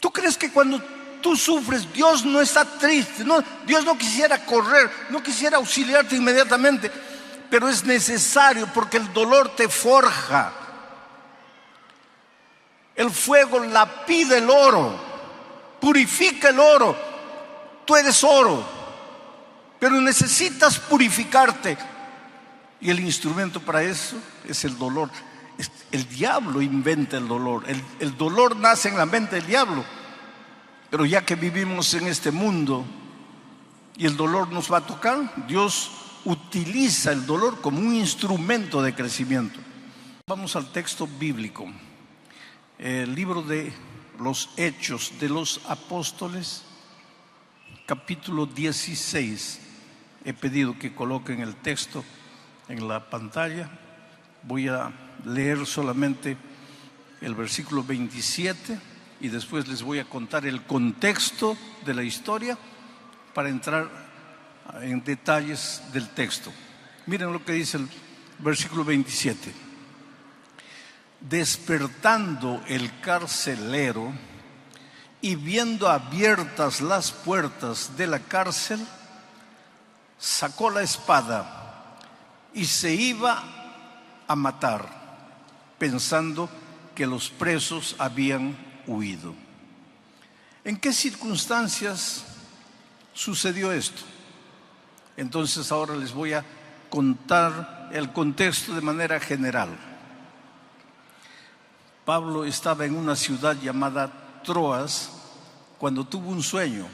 ¿Tú crees que cuando tú sufres, Dios no está triste? No, Dios no quisiera correr, no quisiera auxiliarte inmediatamente, pero es necesario porque el dolor te forja. El fuego lapida el oro, purifica el oro. Tú eres oro, pero necesitas purificarte. Y el instrumento para eso es el dolor. El diablo inventa el dolor. El dolor nace en la mente del diablo. Pero ya que vivimos en este mundo y el dolor nos va a tocar, Dios utiliza el dolor como un instrumento de crecimiento. Vamos al texto bíblico. El libro de los Hechos de los Apóstoles, capítulo 16. He pedido que coloquen el texto en la pantalla. Voy a leer solamente el versículo 27 y después les voy a contar el contexto de la historia para entrar en detalles del texto. Miren lo que dice el versículo 27. Despertando el carcelero y viendo abiertas las puertas de la cárcel, sacó la espada y se iba a matar, pensando que los presos habían huido. ¿En qué circunstancias sucedió esto? Entonces ahora les voy a contar el contexto de manera general. Pablo estaba en una ciudad llamada Troas cuando tuvo un sueño.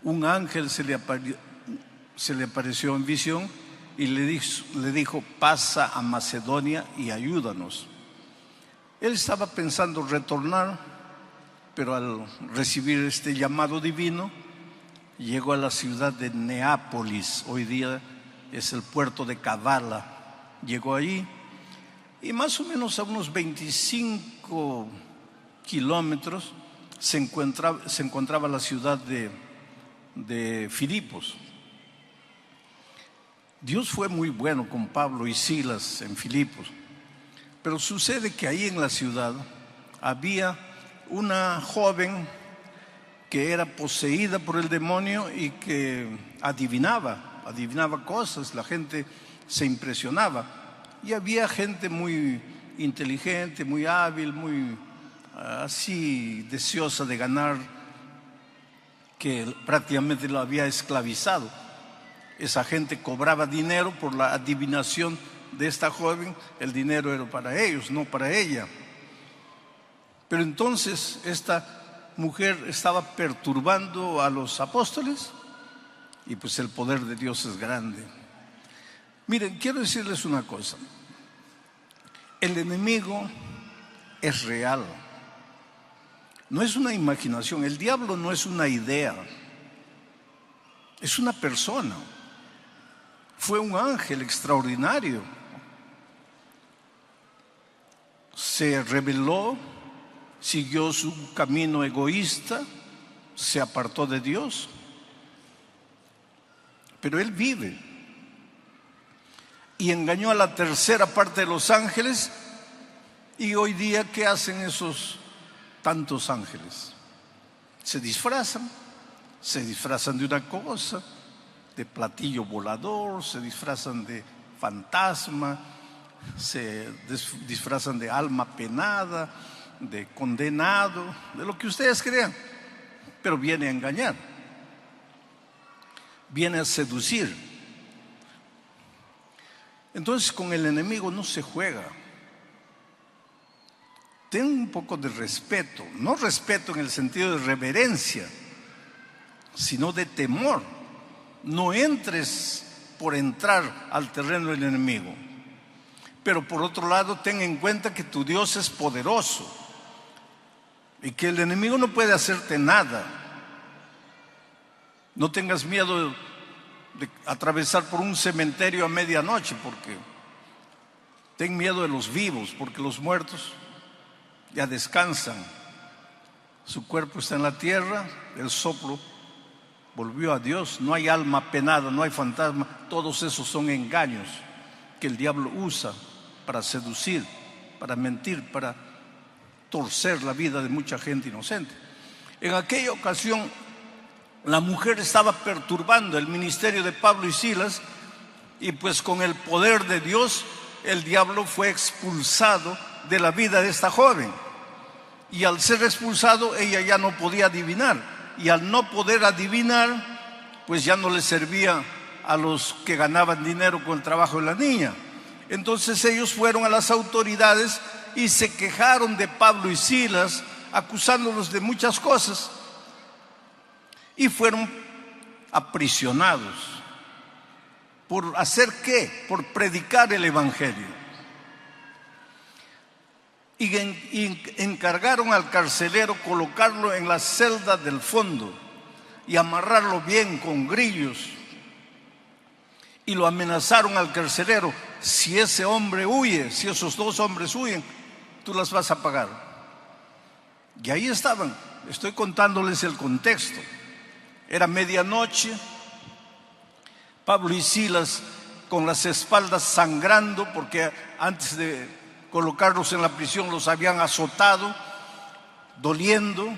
Un ángel se le apareció en visión y le dijo: pasa a Macedonia y ayúdanos. Él estaba pensando retornar, pero al recibir este llamado divino, llegó a la ciudad de Neápolis. Hoy día es el puerto de Kavala. Llegó allí y más o menos a unos 25 kilómetros se encontraba la ciudad de Filipos. Dios fue muy bueno con Pablo y Silas en Filipos, pero sucede que ahí en la ciudad había una joven que era poseída por el demonio y que adivinaba cosas. La gente se impresionaba. Y había gente muy inteligente, muy hábil, muy así deseosa de ganar, que prácticamente lo había esclavizado. Esa gente cobraba dinero por la adivinación de esta joven. El dinero era para ellos, no para ella. Pero entonces esta mujer estaba perturbando a los apóstoles y pues el poder de Dios es grande. Miren, quiero decirles una cosa. El enemigo es real. No es una imaginación. El diablo no es una idea. Es una persona. Fue un ángel extraordinario. Se rebeló, siguió su camino egoísta, se apartó de Dios. Pero él vive. Y engañó a la tercera parte de los ángeles. Y hoy día, ¿qué hacen esos tantos ángeles? Se disfrazan de una cosa, de platillo volador, se disfrazan de fantasma, se disfrazan de alma penada, de condenado, de lo que ustedes crean, pero viene a engañar, viene a seducir. Entonces con el enemigo no se juega. Ten un poco de respeto, no respeto en el sentido de reverencia, sino de temor. No entres por entrar al terreno del enemigo. Pero por otro lado, ten en cuenta que tu Dios es poderoso y que el enemigo no puede hacerte nada. No tengas miedo de atravesar por un cementerio a medianoche, porque ten miedo de los vivos, porque los muertos ya descansan. Su cuerpo está en la tierra, el soplo volvió a Dios. No hay alma penada, no hay fantasma. Todos esos son engaños que el diablo usa para seducir, para mentir, para torcer la vida de mucha gente inocente. En aquella ocasión, la mujer estaba perturbando el ministerio de Pablo y Silas, y pues con el poder de Dios, el diablo fue expulsado de la vida de esta joven. Y al ser expulsado, ella ya no podía adivinar. Y al no poder adivinar, pues ya no le servía a los que ganaban dinero con el trabajo de la niña. Entonces ellos fueron a las autoridades y se quejaron de Pablo y Silas, acusándolos de muchas cosas. Y fueron aprisionados. ¿Por hacer qué? Por predicar el evangelio. Y encargaron al carcelero colocarlo en la celda del fondo y amarrarlo bien con grillos. Y lo amenazaron al carcelero: si ese hombre huye, si esos dos hombres huyen, tú las vas a pagar. Y ahí estaban. Estoy contándoles el contexto. Era medianoche. Pablo y Silas con las espaldas sangrando, porque antes de colocarlos en la prisión los habían azotado, doliendo.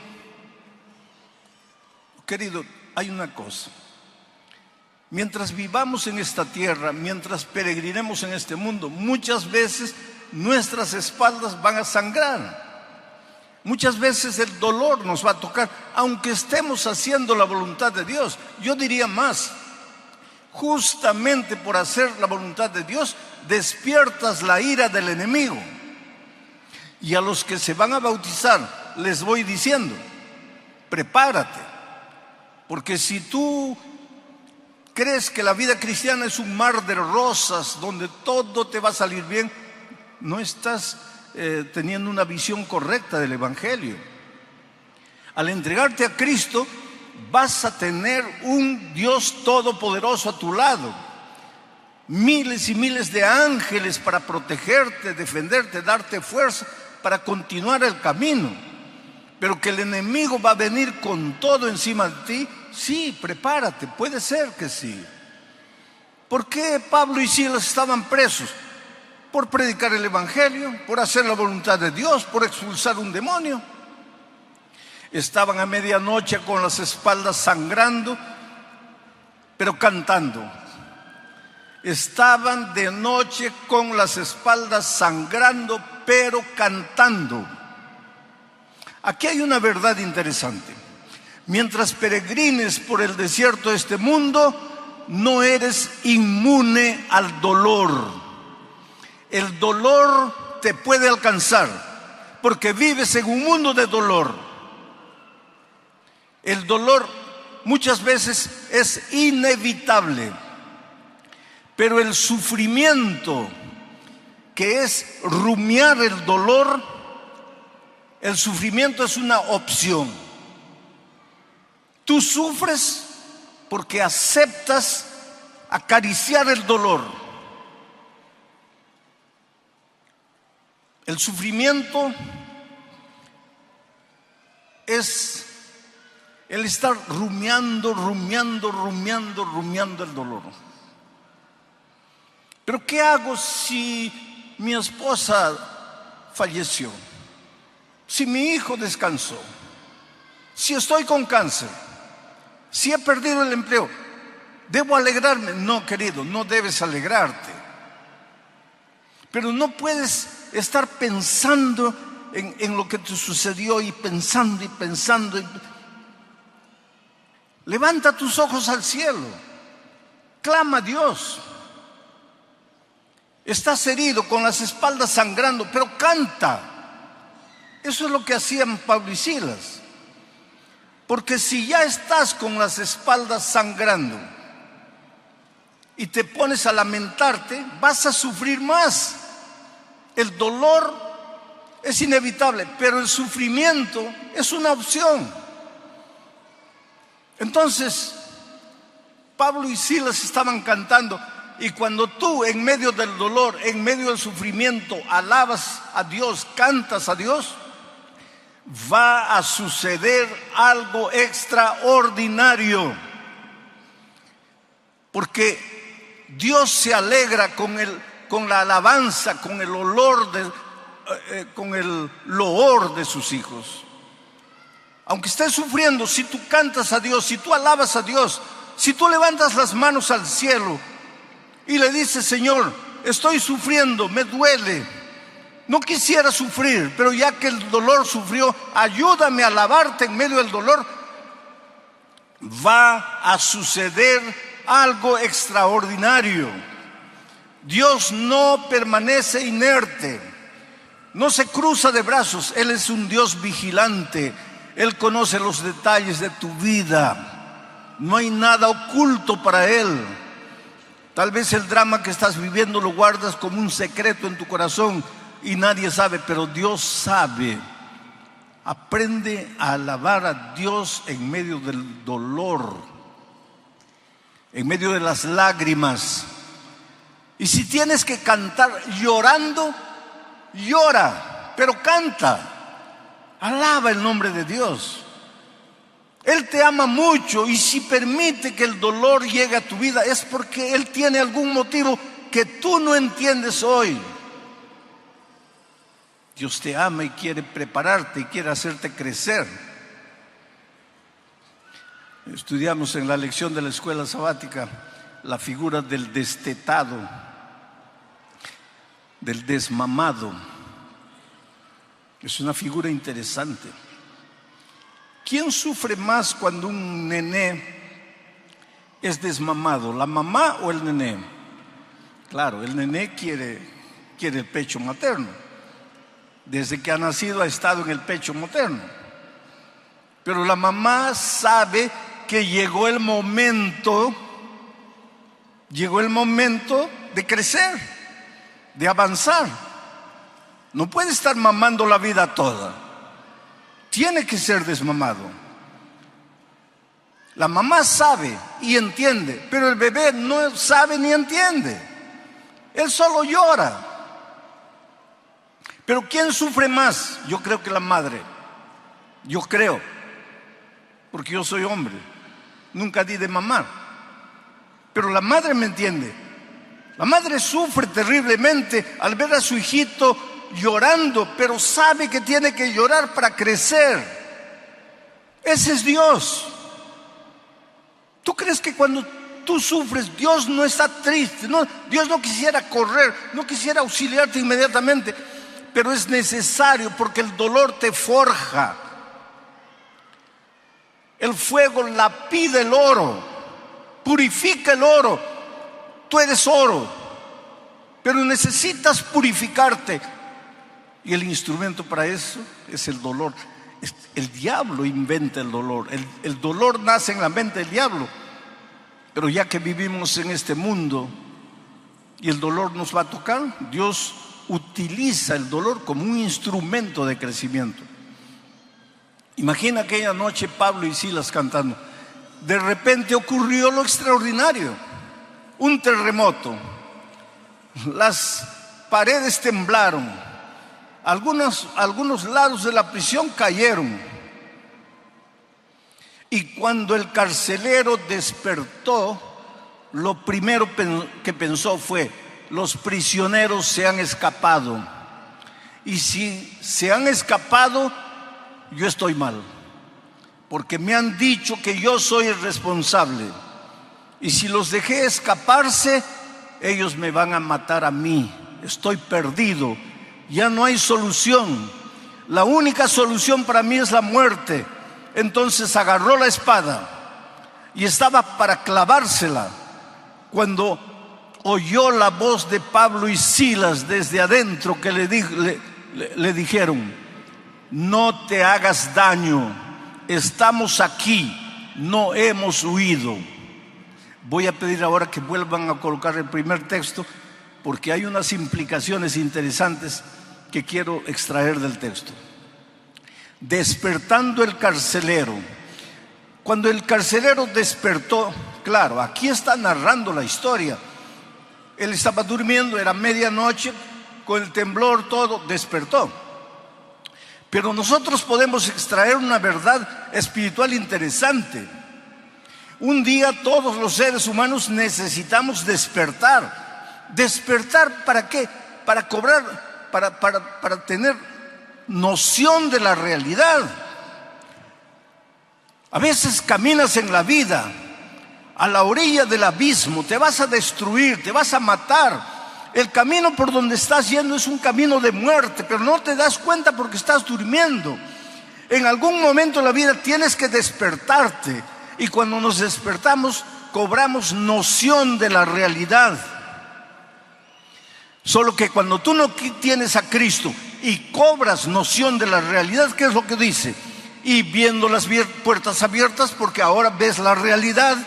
Querido, hay una cosa. Mientras vivamos en esta tierra, mientras peregrinemos en este mundo, muchas veces nuestras espaldas van a sangrar. Muchas veces el dolor nos va a tocar, aunque estemos haciendo la voluntad de Dios. Yo diría más, justamente por hacer la voluntad de Dios, despiertas la ira del enemigo. Y a los que se van a bautizar, les voy diciendo, prepárate. Porque si tú crees que la vida cristiana es un mar de rosas donde todo te va a salir bien, no estás teniendo una visión correcta del evangelio. Al entregarte a Cristo, vas a tener un Dios todopoderoso a tu lado, miles y miles de ángeles para protegerte, defenderte, darte fuerza para continuar el camino. Pero que el enemigo va a venir con todo encima de ti, sí, prepárate, puede ser que sí. ¿Por qué Pablo y Silas estaban presos? Por predicar el evangelio, por hacer la voluntad de Dios, por expulsar un demonio. Estaban a medianoche con las espaldas sangrando, pero cantando. Estaban de noche con las espaldas sangrando, pero cantando. Aquí hay una verdad interesante. Mientras peregrines por el desierto de este mundo, no eres inmune al dolor. El dolor te puede alcanzar, porque vives en un mundo de dolor. El dolor muchas veces es inevitable, pero el sufrimiento, que es rumiar el dolor, el sufrimiento es una opción. Tú sufres porque aceptas acariciar el dolor. El sufrimiento es el estar rumiando el dolor. Pero ¿qué hago si mi esposa falleció? Si mi hijo descansó, si estoy con cáncer, si he perdido el empleo, ¿debo alegrarme? No, querido, no debes alegrarte. Pero no puedes estar pensando en lo que te sucedió y pensando. Levanta tus ojos al cielo, clama a Dios. Estás herido, con las espaldas sangrando, pero canta. Eso es lo que hacían Pablo y Silas. Porque si ya estás con las espaldas sangrando y te pones a lamentarte, vas a sufrir más. El dolor es inevitable, pero el sufrimiento es una opción. Entonces, Pablo y Silas estaban cantando, y cuando tú en medio del dolor, en medio del sufrimiento, alabas a Dios, cantas a Dios, va a suceder algo extraordinario. Porque Dios se alegra con la alabanza, con el olor con el loor de sus hijos. Aunque estés sufriendo, si tú cantas a Dios, si tú alabas a Dios, si tú levantas las manos al cielo y le dices: Señor, estoy sufriendo, me duele, no quisiera sufrir, pero ya que el dolor sufrió, ayúdame a alabarte en medio del dolor, va a suceder algo extraordinario. Dios no permanece inerte, no se cruza de brazos. Él es un Dios vigilante. Él conoce los detalles de tu vida. No hay nada oculto para Él. Tal vez el drama que estás viviendo lo guardas como un secreto en tu corazón y nadie sabe, pero Dios sabe. Aprende a alabar a Dios en medio del dolor, en medio de las lágrimas. Y si tienes que cantar llorando, llora, pero canta. Alaba el nombre de Dios. Él te ama mucho, y si permite que el dolor llegue a tu vida es porque Él tiene algún motivo que tú no entiendes hoy. Dios te ama y quiere prepararte y quiere hacerte crecer. Estudiamos en la lección de la escuela sabática la figura del destetado, del desmamado. Es una figura interesante. ¿Quién sufre más cuando un nené es desmamado? ¿La mamá o el nené? Claro, el nené quiere el pecho materno. Desde que ha nacido ha estado en el pecho materno. Pero la mamá sabe que llegó el momento de crecer, de avanzar. No puede estar mamando la vida toda. Tiene que ser desmamado. La mamá sabe y entiende, pero el bebé no sabe ni entiende. Él solo llora. Pero ¿quién sufre más? Yo creo que la madre. Yo creo, porque yo soy hombre. Nunca di de mamar. Pero la madre me entiende. La madre sufre terriblemente al ver a su hijito llorando, pero sabe que tiene que llorar para crecer. Ese es Dios. ¿Tú crees que cuando tú sufres, Dios no está triste? No, Dios no quisiera correr, no quisiera auxiliarte inmediatamente, pero es necesario porque el dolor te forja. El fuego lapida el oro, purifica el oro. Tú eres oro, pero necesitas purificarte. Y el instrumento para eso es el dolor. El diablo inventa el dolor. El dolor nace en la mente del diablo. Pero ya que vivimos en este mundo y el dolor nos va a tocar, Dios utiliza el dolor como un instrumento de crecimiento. Imagina aquella noche Pablo y Silas cantando. De repente ocurrió lo extraordinario. Un terremoto. Las paredes temblaron. Algunos lados de la prisión cayeron. Y cuando el carcelero despertó, lo primero que pensó fue: los prisioneros se han escapado. Y si se han escapado, yo estoy mal, porque me han dicho que yo soy el responsable. Y si los dejé escaparse, ellos me van a matar a mí. Estoy perdido. Ya no hay solución. La única solución para mí es la muerte. Entonces agarró la espada y estaba para clavársela cuando oyó la voz de Pablo y Silas desde adentro que le dijeron: no te hagas daño, estamos aquí, no hemos huido. Voy a pedir ahora que vuelvan a colocar el primer texto, porque hay unas implicaciones interesantes que quiero extraer del texto. Despertando el carcelero. Cuando el carcelero despertó, claro, aquí está narrando la historia. Él estaba durmiendo, era medianoche, con el temblor, todo, despertó. Pero nosotros podemos extraer una verdad espiritual interesante. Un día todos los seres humanos necesitamos despertar. ¿Despertar para qué? Para cobrar, para tener noción de la realidad. A veces caminas en la vida a la orilla del abismo, te vas a destruir, te vas a matar. El camino por donde estás yendo es un camino de muerte, pero no te das cuenta porque estás durmiendo. En algún momento de la vida tienes que despertarte, y cuando nos despertamos cobramos noción de la realidad. Solo que cuando tú no tienes a Cristo y cobras noción de la realidad, ¿qué es lo que dice? Y viendo las puertas abiertas, porque ahora ves la realidad,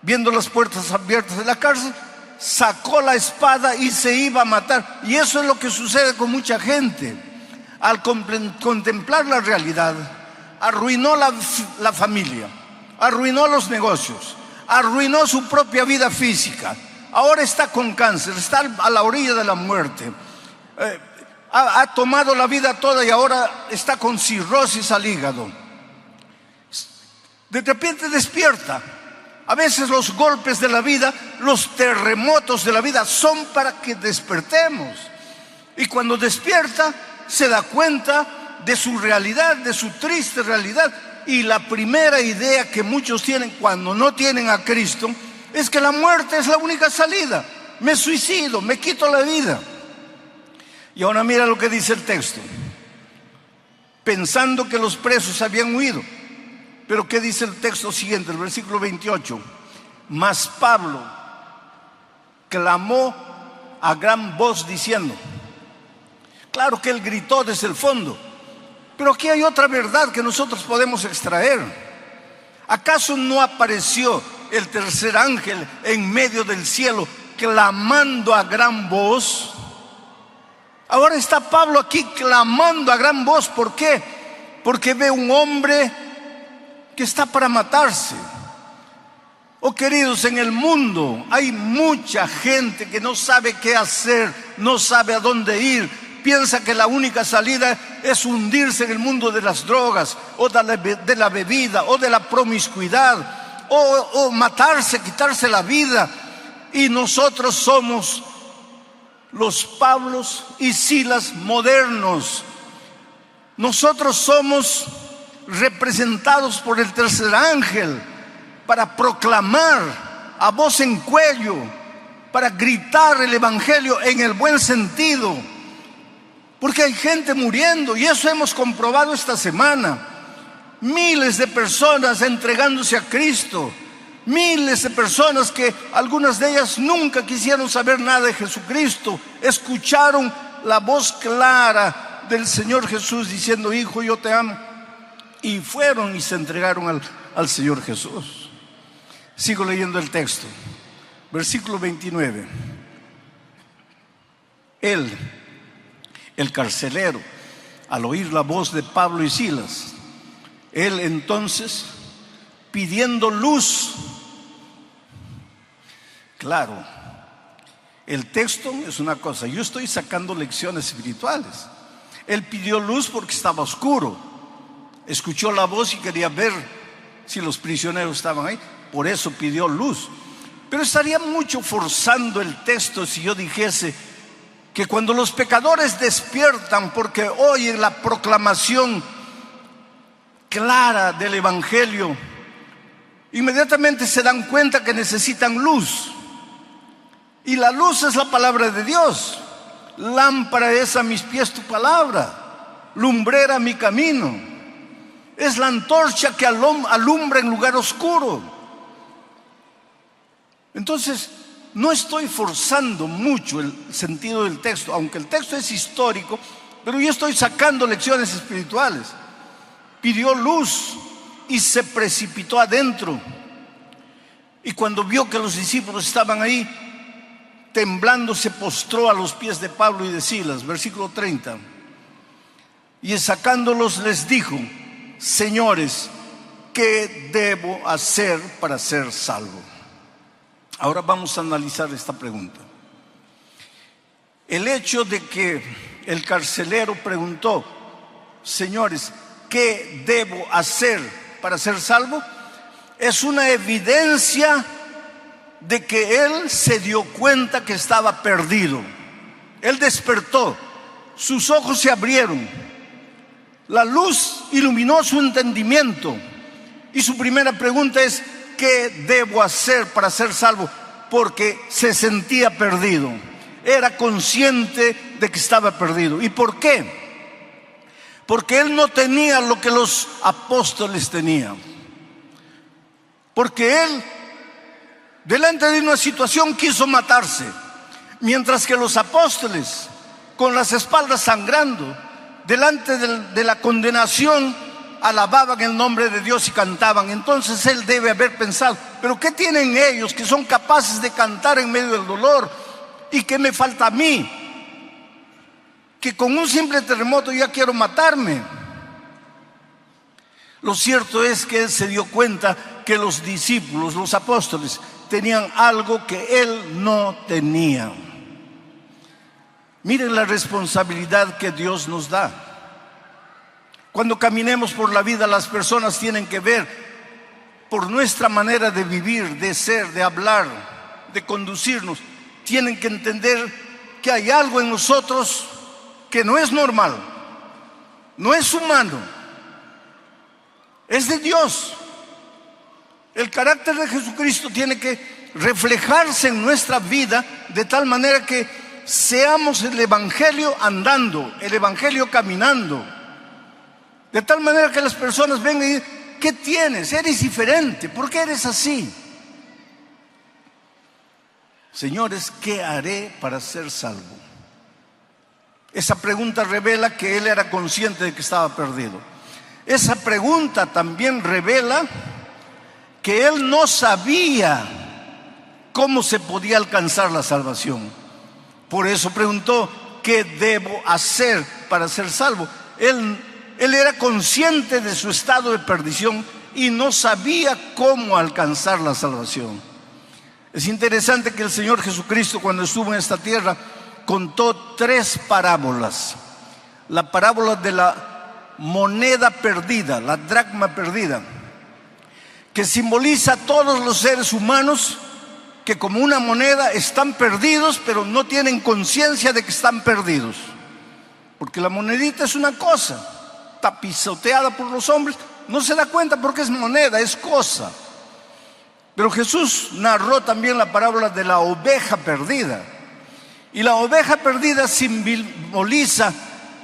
viendo las puertas abiertas de la cárcel, sacó la espada y se iba a matar. Y eso es lo que sucede con mucha gente. Al contemplar la realidad, arruinó la familia, arruinó los negocios, arruinó su propia vida física. Ahora está con cáncer, está a la orilla de la muerte. Ha tomado la vida toda y ahora está con cirrosis al hígado. De repente despierta. A veces los golpes de la vida, los terremotos de la vida son para que despertemos. Y cuando despierta, se da cuenta de su realidad, de su triste realidad. Y la primera idea que muchos tienen cuando no tienen a Cristo es que la muerte es la única salida. Me suicido, me quito la vida. Y ahora mira lo que dice el texto. Pensando que los presos habían huido. Pero ¿qué dice el texto siguiente, el versículo 28? Mas Pablo clamó a gran voz diciendo. Claro que él gritó desde el fondo, pero aquí hay otra verdad que nosotros podemos extraer. ¿Acaso no apareció el tercer ángel en medio del cielo clamando a gran voz? Ahora está Pablo aquí clamando a gran voz. ¿Por qué? Porque ve un hombre que está para matarse. Oh queridos, en el mundo hay mucha gente que no sabe qué hacer, no sabe a dónde ir. Piensa que la única salida es hundirse en el mundo de las drogas, o de la bebida, o de la promiscuidad, o matarse, quitarse la vida. Y nosotros somos los Pablos y Silas modernos. Nosotros somos representados por el tercer ángel para proclamar a voz en cuello, para gritar el evangelio en el buen sentido, porque hay gente muriendo, y eso hemos comprobado esta semana. Miles de personas entregándose a Cristo, miles de personas que algunas de ellas nunca quisieron saber nada de Jesucristo, escucharon la voz clara del Señor Jesús diciendo: hijo, yo te amo, y fueron y se entregaron al Señor Jesús. Sigo leyendo el texto, versículo 29. Él, el carcelero, al oír la voz de Pablo y Silas, él entonces, pidiendo luz. Claro, el texto es una cosa, yo estoy sacando lecciones espirituales. Él pidió luz porque estaba oscuro, escuchó la voz y quería ver si los prisioneros estaban ahí, por eso pidió luz. Pero estaría mucho forzando el texto si yo dijese que cuando los pecadores despiertan porque oyen la proclamación clara del evangelio, inmediatamente se dan cuenta que necesitan luz. Y la luz es la palabra de Dios. Lámpara es a mis pies tu palabra, lumbrera mi camino. Es la antorcha que alumbra en lugar oscuro. Entonces, no estoy forzando mucho el sentido del texto, aunque el texto es histórico, pero yo estoy sacando lecciones espirituales. Pidió luz y se precipitó adentro. Y cuando vio que los discípulos estaban ahí, temblando, se postró a los pies de Pablo y de Silas. Versículo 30. Y sacándolos les dijo: señores, ¿qué debo hacer para ser salvo? Ahora vamos a analizar esta pregunta. El hecho de que el carcelero preguntó: señores, ¿qué debo hacer para ser salvo? Es una evidencia de que él se dio cuenta que estaba perdido. Él despertó, sus ojos se abrieron, la luz iluminó su entendimiento Y su primera pregunta es: ¿qué debo hacer para ser salvo? Porque se sentía perdido, era consciente de que estaba perdido. ¿Y por qué? Porque él no tenía lo que los apóstoles tenían. Porque él, delante de una situación, quiso matarse, mientras que los apóstoles, con las espaldas sangrando, delante de la condenación, alababan el nombre de Dios y cantaban. Entonces él debe haber pensado: ¿pero qué tienen ellos que son capaces de cantar en medio del dolor? ¿Y qué me falta a mí? Que con un simple terremoto ya quiero matarme. Lo cierto es que él se dio cuenta que los discípulos, los apóstoles, tenían algo que él no tenía. Miren la responsabilidad que Dios nos da. Cuando caminemos por la vida, las personas tienen que ver por nuestra manera de vivir, de ser, de hablar, de conducirnos. Tienen que entender que hay algo en nosotros que no es normal, no es humano, es de Dios. El carácter de Jesucristo tiene que reflejarse en nuestra vida de tal manera que seamos el Evangelio andando, el Evangelio caminando. De tal manera que las personas vengan y digan: ¿qué tienes? Eres diferente. ¿Por qué eres así? Señores, ¿qué haré para ser salvo? Esa pregunta revela que él era consciente de que estaba perdido. Esa pregunta también revela que él no sabía cómo se podía alcanzar la salvación. Por eso preguntó: ¿qué debo hacer para ser salvo? Él era consciente de su estado de perdición y no sabía cómo alcanzar la salvación. Es interesante que el Señor Jesucristo, cuando estuvo en esta tierra, contó 3 parábolas. La parábola de la moneda perdida, la dracma perdida, que simboliza a todos los seres humanos que, como una moneda, están perdidos, pero no tienen conciencia de que están perdidos. Porque la monedita es una cosa, está pisoteada por los hombres, no se da cuenta porque es moneda, es cosa. Pero Jesús narró también la parábola de la oveja perdida. Y la oveja perdida simboliza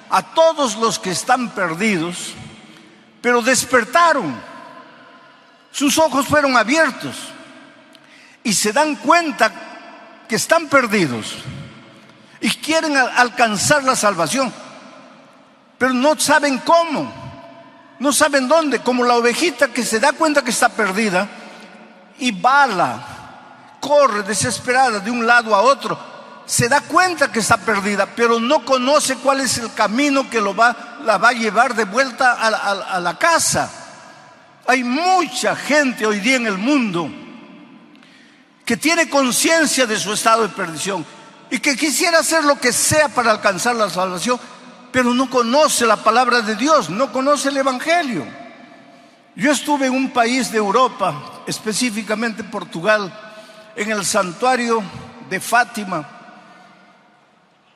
a todos los que están perdidos, pero despertaron. Sus ojos fueron abiertos y se dan cuenta que están perdidos y quieren alcanzar la salvación, pero no saben cómo, no saben dónde. Como la ovejita que se da cuenta que está perdida y bala, corre desesperada de un lado a otro, se da cuenta que está perdida, pero no conoce cuál es el camino que la va a llevar de vuelta a la casa. Hay mucha gente hoy día en el mundo que tiene conciencia de su estado de perdición y que quisiera hacer lo que sea para alcanzar la salvación, pero no conoce la palabra de Dios, no conoce el Evangelio. Yo estuve en un país de Europa, específicamente Portugal, en el santuario de Fátima,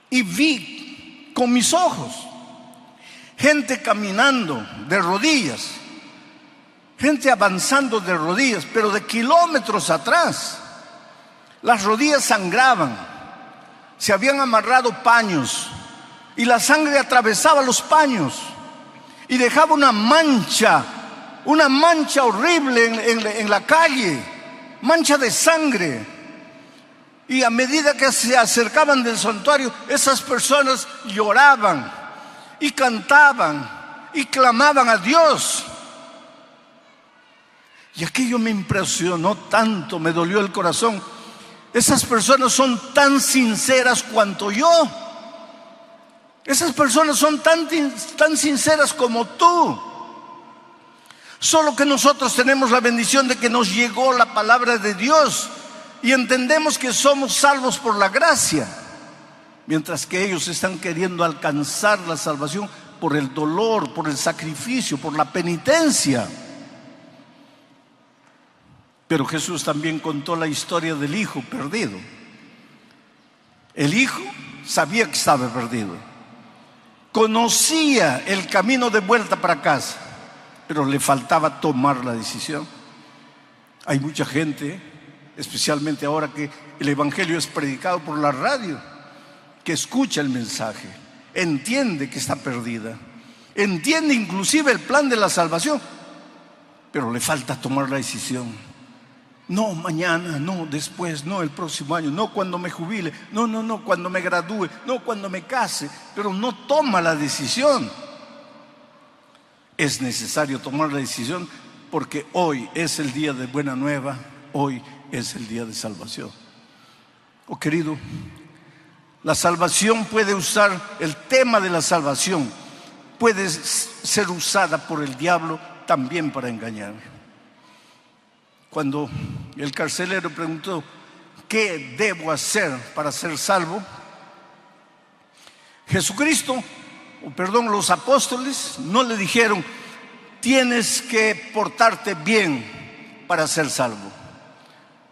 y vi con mis ojos gente caminando de rodillas, gente avanzando de rodillas, pero de kilómetros atrás. Las rodillas sangraban, se habían amarrado paños y la sangre atravesaba los paños y dejaba una mancha horrible en la calle, mancha de sangre. Y a medida que se acercaban del santuario, esas personas lloraban y cantaban y clamaban a Dios. Y aquello me impresionó tanto, me dolió el corazón. Esas personas son tan sinceras cuanto yo. Esas personas son tan sinceras como tú. Solo que nosotros tenemos la bendición de que nos llegó la palabra de Dios y entendemos que somos salvos por la gracia, mientras que ellos están queriendo alcanzar la salvación por el dolor, por el sacrificio, por la penitencia. Pero Jesús también contó la historia del hijo perdido. El hijo sabía que estaba perdido, conocía el camino de vuelta para casa, pero le faltaba tomar la decisión. Hay mucha gente, especialmente ahora que el Evangelio es predicado por la radio, que escucha el mensaje, entiende que está perdida, entiende inclusive el plan de la salvación, pero le falta tomar la decisión. No mañana, no después, no el próximo año, no cuando me jubile, no cuando me gradúe, no cuando me case, pero no toma la decisión. Es necesario tomar la decisión porque hoy es el día de buena nueva, hoy es el día de salvación. Oh querido, la salvación puede usar, el tema de la salvación puede ser usada por el diablo también para engañar. Cuando el carcelero preguntó, ¿qué debo hacer para ser salvo? Los apóstoles no le dijeron, tienes que portarte bien para ser salvo.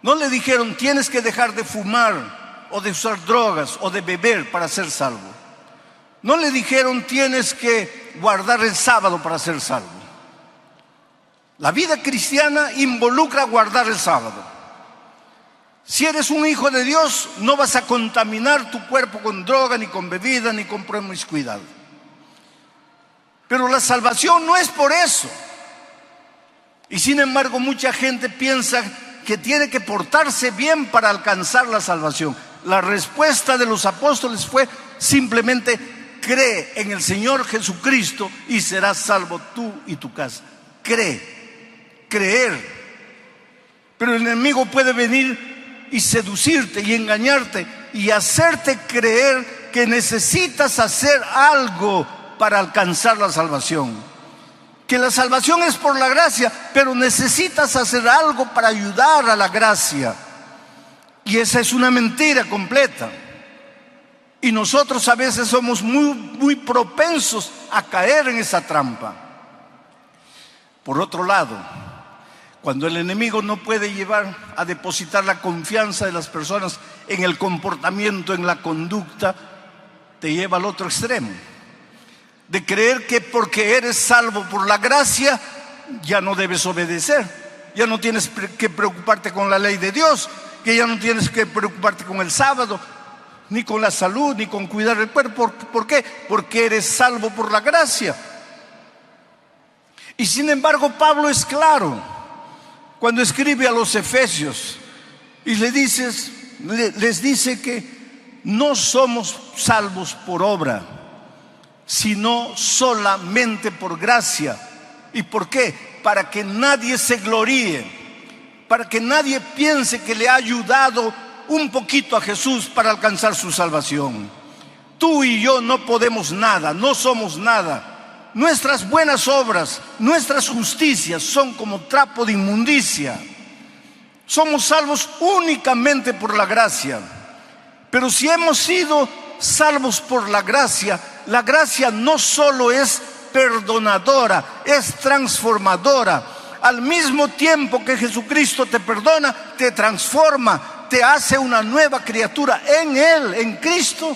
No le dijeron, tienes que dejar de fumar o de usar drogas o de beber para ser salvo. No le dijeron, tienes que guardar el sábado para ser salvo. La vida cristiana involucra guardar el sábado. Si eres un hijo de Dios, no vas a contaminar tu cuerpo con droga, ni con bebida, ni con promiscuidad. Pero la salvación no es por eso. Y sin embargo, mucha gente piensa que tiene que portarse bien para alcanzar la salvación. La respuesta de los apóstoles fue simplemente: cree en el Señor Jesucristo y serás salvo tú y tu casa. Creer. Pero el enemigo puede venir y seducirte y engañarte y hacerte creer que necesitas hacer algo para alcanzar la salvación. Que la salvación es por la gracia, pero necesitas hacer algo para ayudar a la gracia. Y esa es una mentira completa. Y nosotros a veces somos muy propensos a caer en esa trampa. Por otro lado, cuando el enemigo no puede llevar a depositar la confianza de las personas en el comportamiento, en la conducta, te lleva al otro extremo. De creer que porque eres salvo por la gracia, ya no debes obedecer. Ya no tienes que preocuparte con la ley de Dios, que ya no tienes que preocuparte con el sábado, ni con la salud, ni con cuidar el cuerpo. ¿Por qué? Porque eres salvo por la gracia. Y sin embargo, Pablo es claro cuando escribe a los Efesios y les dice que no somos salvos por obra, sino solamente por gracia. ¿Y por qué? Para que nadie se gloríe, para que nadie piense que le ha ayudado un poquito a Jesús para alcanzar su salvación. Tú y yo no podemos nada, no somos nada. Nuestras buenas obras, nuestras justicias son como trapo de inmundicia. Somos salvos únicamente por la gracia. Pero si hemos sido salvos por la gracia no solo es perdonadora, es transformadora. Al mismo tiempo que Jesucristo te perdona, te transforma, te hace una nueva criatura en Él, en Cristo,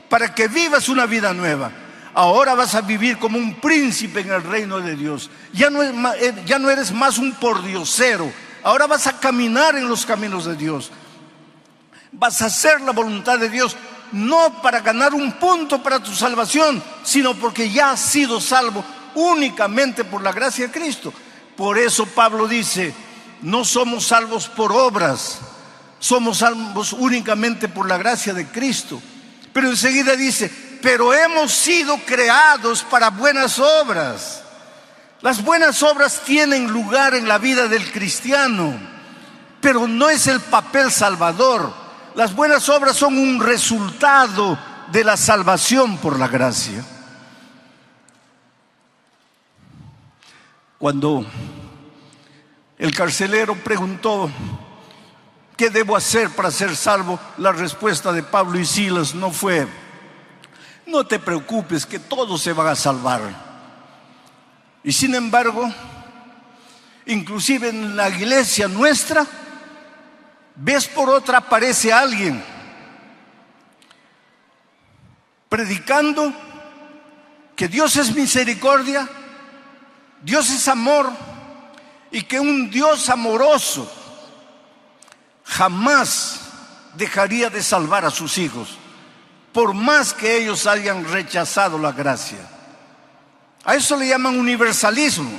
para que vivas una vida nueva. Ahora vas a vivir como un príncipe en el reino de Dios. Ya no eres más un pordiosero. Ahora vas a caminar en los caminos de Dios. Vas a hacer la voluntad de Dios, no para ganar un punto para tu salvación, sino porque ya has sido salvo únicamente por la gracia de Cristo. Por eso Pablo dice, no somos salvos por obras, somos salvos únicamente por la gracia de Cristo. Pero enseguida dice, pero hemos sido creados para buenas obras. Las buenas obras tienen lugar en la vida del cristiano, pero no es el papel salvador. Las buenas obras son un resultado de la salvación por la gracia. Cuando el carcelero preguntó, ¿qué debo hacer para ser salvo?, la respuesta de Pablo y Silas no fue, no te preocupes, que todos se van a salvar. Y sin embargo, inclusive en la iglesia nuestra, vez por otra aparece alguien predicando que Dios es misericordia, Dios es amor y que un Dios amoroso jamás dejaría de salvar a sus hijos, por más que ellos hayan rechazado la gracia. A eso le llaman universalismo.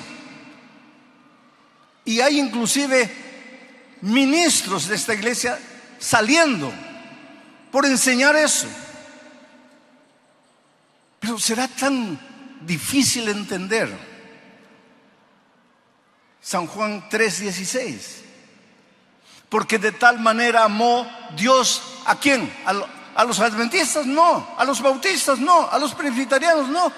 Y hay inclusive ministros de esta iglesia saliendo por enseñar eso. Pero será tan difícil entender. San Juan 3:16. Porque de tal manera amó Dios, ¿a quién? ¿A los adventistas? No. ¿A los bautistas? No. ¿A los presbiterianos? No.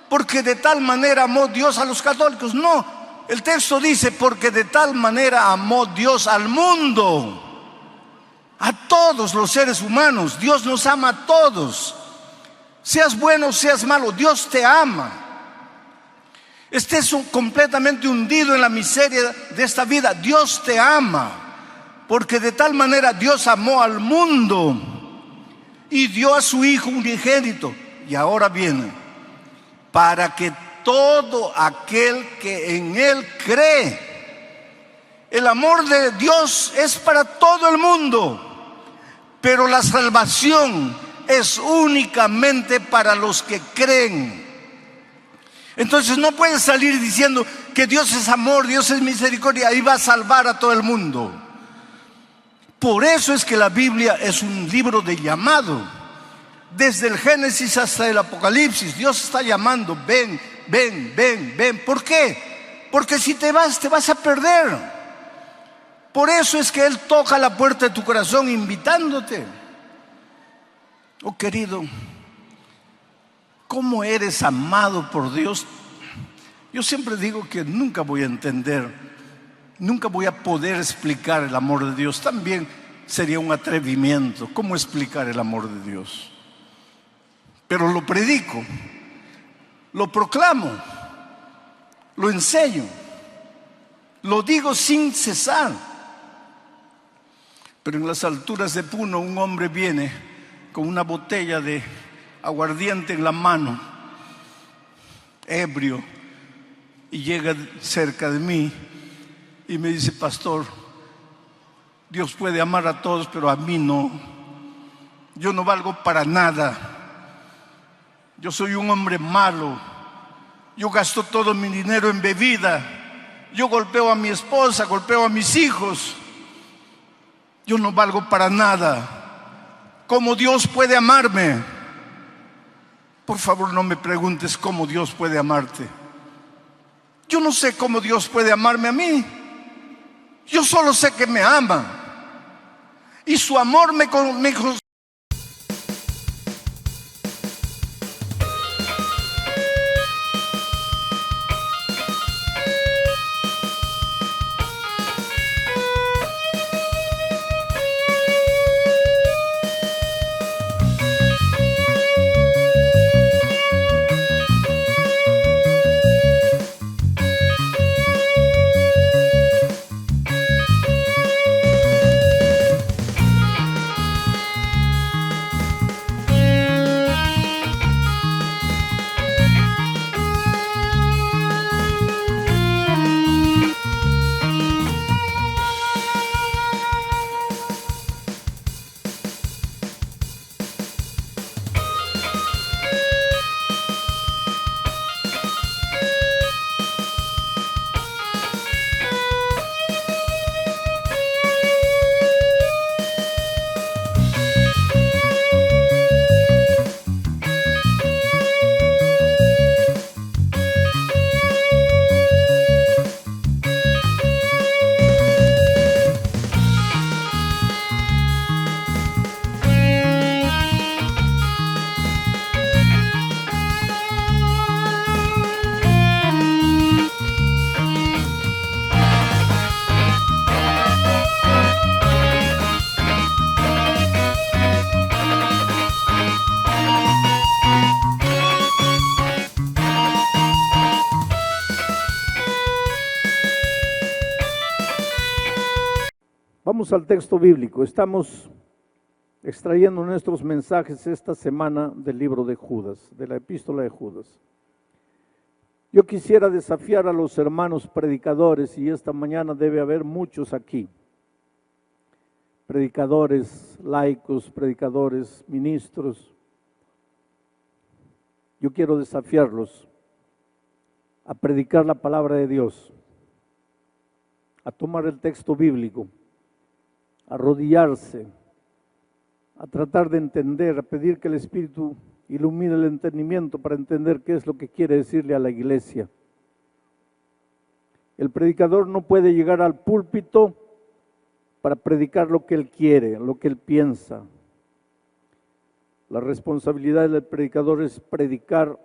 Porque de tal manera amó Dios a los católicos. No. El texto dice, porque de tal manera amó Dios al mundo, a todos los seres humanos. Dios nos ama a todos. Seas bueno, seas malo, Dios te ama. Estés completamente hundido en la miseria de esta vida, Dios te ama. Porque de tal manera Dios amó al mundo y dio a su Hijo unigénito. Y ahora viene, para que todo aquel que en Él cree. El amor de Dios es para todo el mundo, pero la salvación es únicamente para los que creen. Entonces no puedes salir diciendo que Dios es amor, Dios es misericordia, y va a salvar a todo el mundo. Por eso es que la Biblia es un libro de llamado. Desde el Génesis hasta el Apocalipsis, Dios está llamando, ven, ven, ven, ven. ¿Por qué? Porque si te vas a perder. Por eso es que Él toca la puerta de tu corazón invitándote. Oh querido, ¿cómo eres amado por Dios? Yo siempre digo que nunca voy a entender, nunca voy a poder explicar el amor de Dios. También sería un atrevimiento. ¿Cómo explicar el amor de Dios? Pero lo predico, lo proclamo, lo enseño, lo digo sin cesar. Pero en las alturas de Puno un hombre viene con una botella de aguardiente en la mano, ebrio, y llega cerca de mí y me dice, pastor, Dios puede amar a todos, pero a mí no. Yo no valgo para nada. Yo soy un hombre malo. Yo gasto todo mi dinero en bebida. Yo golpeo a mi esposa, golpeo a mis hijos. Yo no valgo para nada. ¿Cómo Dios puede amarme? Por favor, no me preguntes cómo Dios puede amarte. Yo no sé cómo Dios puede amarme a mí. Yo solo sé que me ama. Y su amor me Vamos al texto bíblico. Estamos extrayendo nuestros mensajes esta semana del libro de Judas, de la epístola de Judas. Yo quisiera desafiar a los hermanos predicadores, y esta mañana debe haber muchos aquí, predicadores laicos, predicadores, ministros. Yo quiero desafiarlos a predicar la palabra de Dios, a tomar el texto bíblico, a arrodillarse, a tratar de entender, a pedir que el Espíritu ilumine el entendimiento para entender qué es lo que quiere decirle a la iglesia. El predicador no puede llegar al púlpito para predicar lo que él quiere, lo que él piensa. La responsabilidad del predicador es predicar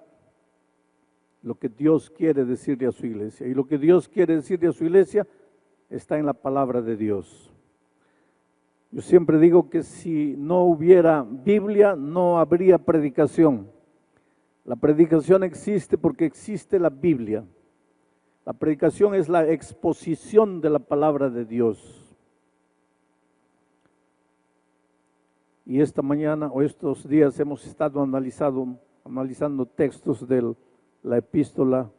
lo que Dios quiere decirle a su iglesia. Y lo que Dios quiere decirle a su iglesia está en la palabra de Dios. Yo siempre digo que si no hubiera Biblia, no habría predicación. La predicación existe porque existe la Biblia. La predicación es la exposición de la palabra de Dios. Y esta mañana o estos días hemos estado analizando textos de la epístola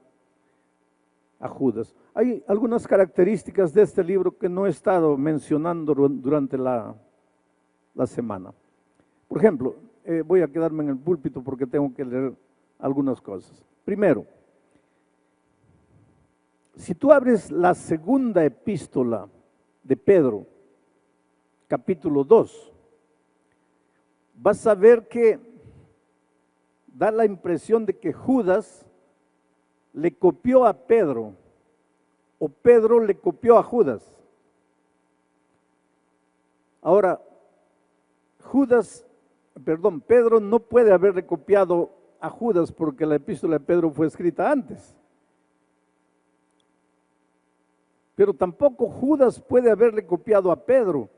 a Judas. Hay algunas características de este libro que no he estado mencionando durante la semana. Por ejemplo, voy a quedarme en el púlpito porque tengo que leer algunas cosas. Primero, si tú abres la segunda epístola de Pedro, capítulo 2, vas a ver que da la impresión de que Judas le copió a Pedro, o Pedro le copió a Judas. Ahora, Pedro no puede haberle copiado a Judas porque la epístola de Pedro fue escrita antes. Pero tampoco Judas puede haberle copiado a Pedro,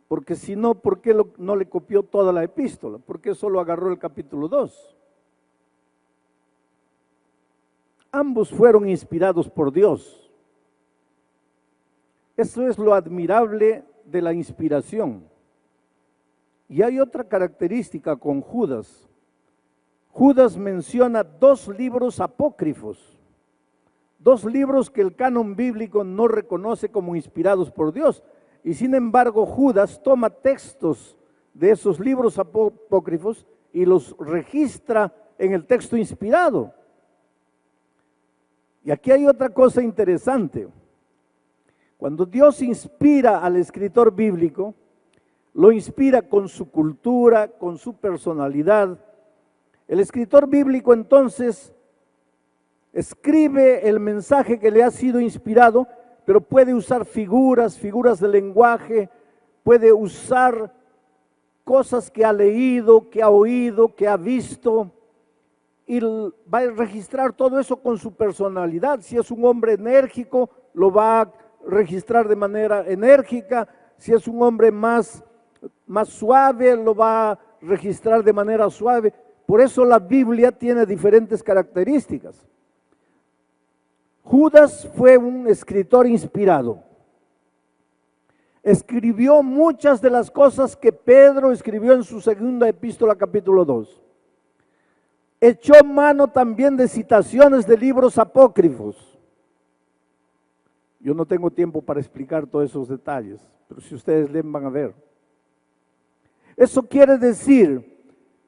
porque si no, ¿por qué no le copió toda la epístola? ¿Por qué solo agarró el capítulo 2? Ambos fueron inspirados por Dios. Eso es lo admirable de la inspiración. Y hay otra característica con Judas. Judas menciona 2 libros apócrifos, 2 libros que el canon bíblico no reconoce como inspirados por Dios. Y sin embargo, Judas toma textos de esos libros apócrifos y los registra en el texto inspirado. Y aquí hay otra cosa interesante. Cuando Dios inspira al escritor bíblico, lo inspira con su cultura, con su personalidad. El escritor bíblico entonces escribe el mensaje que le ha sido inspirado, pero puede usar figuras de lenguaje, puede usar cosas que ha leído, que ha oído, que ha visto, y va a registrar todo eso con su personalidad. Si es un hombre enérgico, lo va a registrar de manera enérgica. Si es un hombre más suave, lo va a registrar de manera suave. Por eso la Biblia tiene diferentes características. Judas fue un escritor inspirado. Escribió muchas de las cosas que Pedro escribió en su segunda epístola, capítulo 2. Echó mano también de citaciones de libros apócrifos. Yo no tengo tiempo para explicar todos esos detalles, pero si ustedes leen van a ver. Eso quiere decir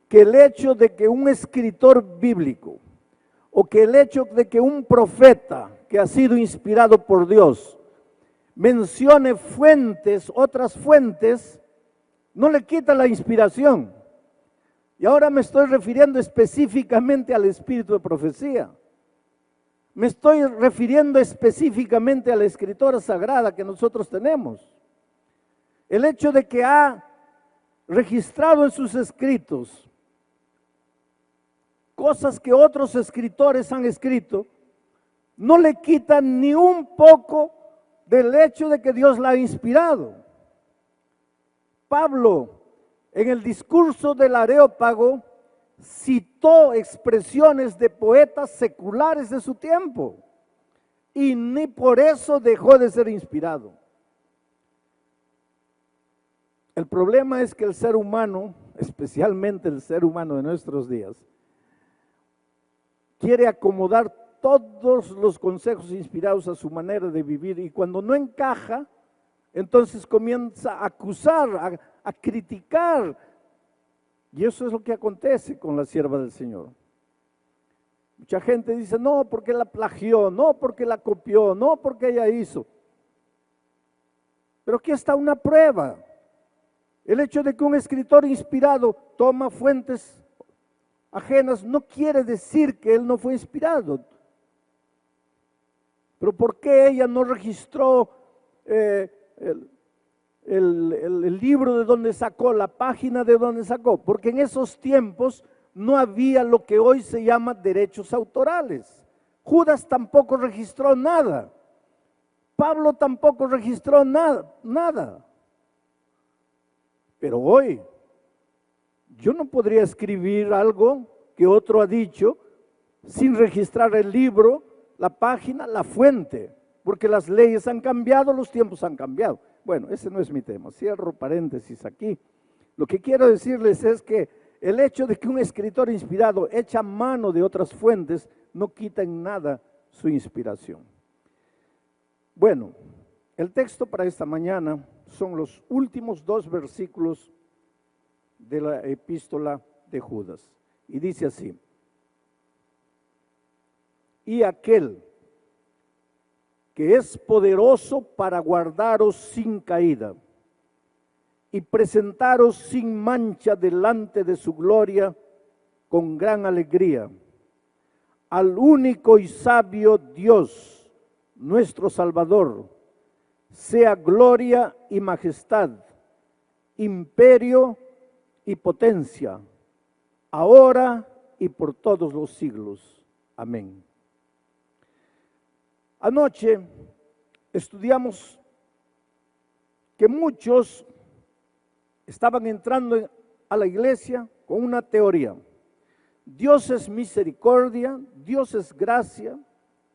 que el hecho de que un escritor bíblico o que el hecho de que un profeta que ha sido inspirado por Dios mencione fuentes, otras fuentes, no le quita la inspiración. Y ahora me estoy refiriendo específicamente al espíritu de profecía. Me estoy refiriendo específicamente a la escritura sagrada que nosotros tenemos. El hecho de que ha registrado en sus escritos cosas que otros escritores han escrito, no le quitan ni un poco del hecho de que Dios la ha inspirado. Pablo, en el discurso del Areópago, citó expresiones de poetas seculares de su tiempo y ni por eso dejó de ser inspirado. El problema es que el ser humano, especialmente el ser humano de nuestros días, quiere acomodar todos los consejos inspirados a su manera de vivir, y cuando no encaja, entonces comienza a acusar, a criticar. Y eso es lo que acontece con la sierva del Señor. Mucha gente dice, no, porque la plagió, no, porque la copió, no, porque ella hizo. Pero aquí está una prueba. El hecho de que un escritor inspirado toma fuentes ajenas no quiere decir que él no fue inspirado. Pero ¿por qué ella no registró el libro de donde sacó, la página de donde sacó? Porque en esos tiempos no había lo que hoy se llama derechos autorales. Judas tampoco registró nada. Pablo tampoco registró nada. Pero hoy yo no podría escribir algo que otro ha dicho sin registrar el libro, la página, la fuente, porque las leyes han cambiado, los tiempos han cambiado. Bueno, ese no es mi tema, cierro paréntesis aquí. Lo que quiero decirles es que el hecho de que un escritor inspirado echa mano de otras fuentes no quita en nada su inspiración. Bueno, el texto para esta mañana son los últimos 2 versículos de la epístola de Judas. Y dice así: y aquel que es poderoso para guardaros sin caída y presentaros sin mancha delante de su gloria con gran alegría, al único y sabio Dios, nuestro Salvador, sea gloria y majestad, imperio y potencia, ahora y por todos los siglos. Amén. Anoche estudiamos que muchos estaban entrando a la iglesia con una teoría. Dios es misericordia, Dios es gracia,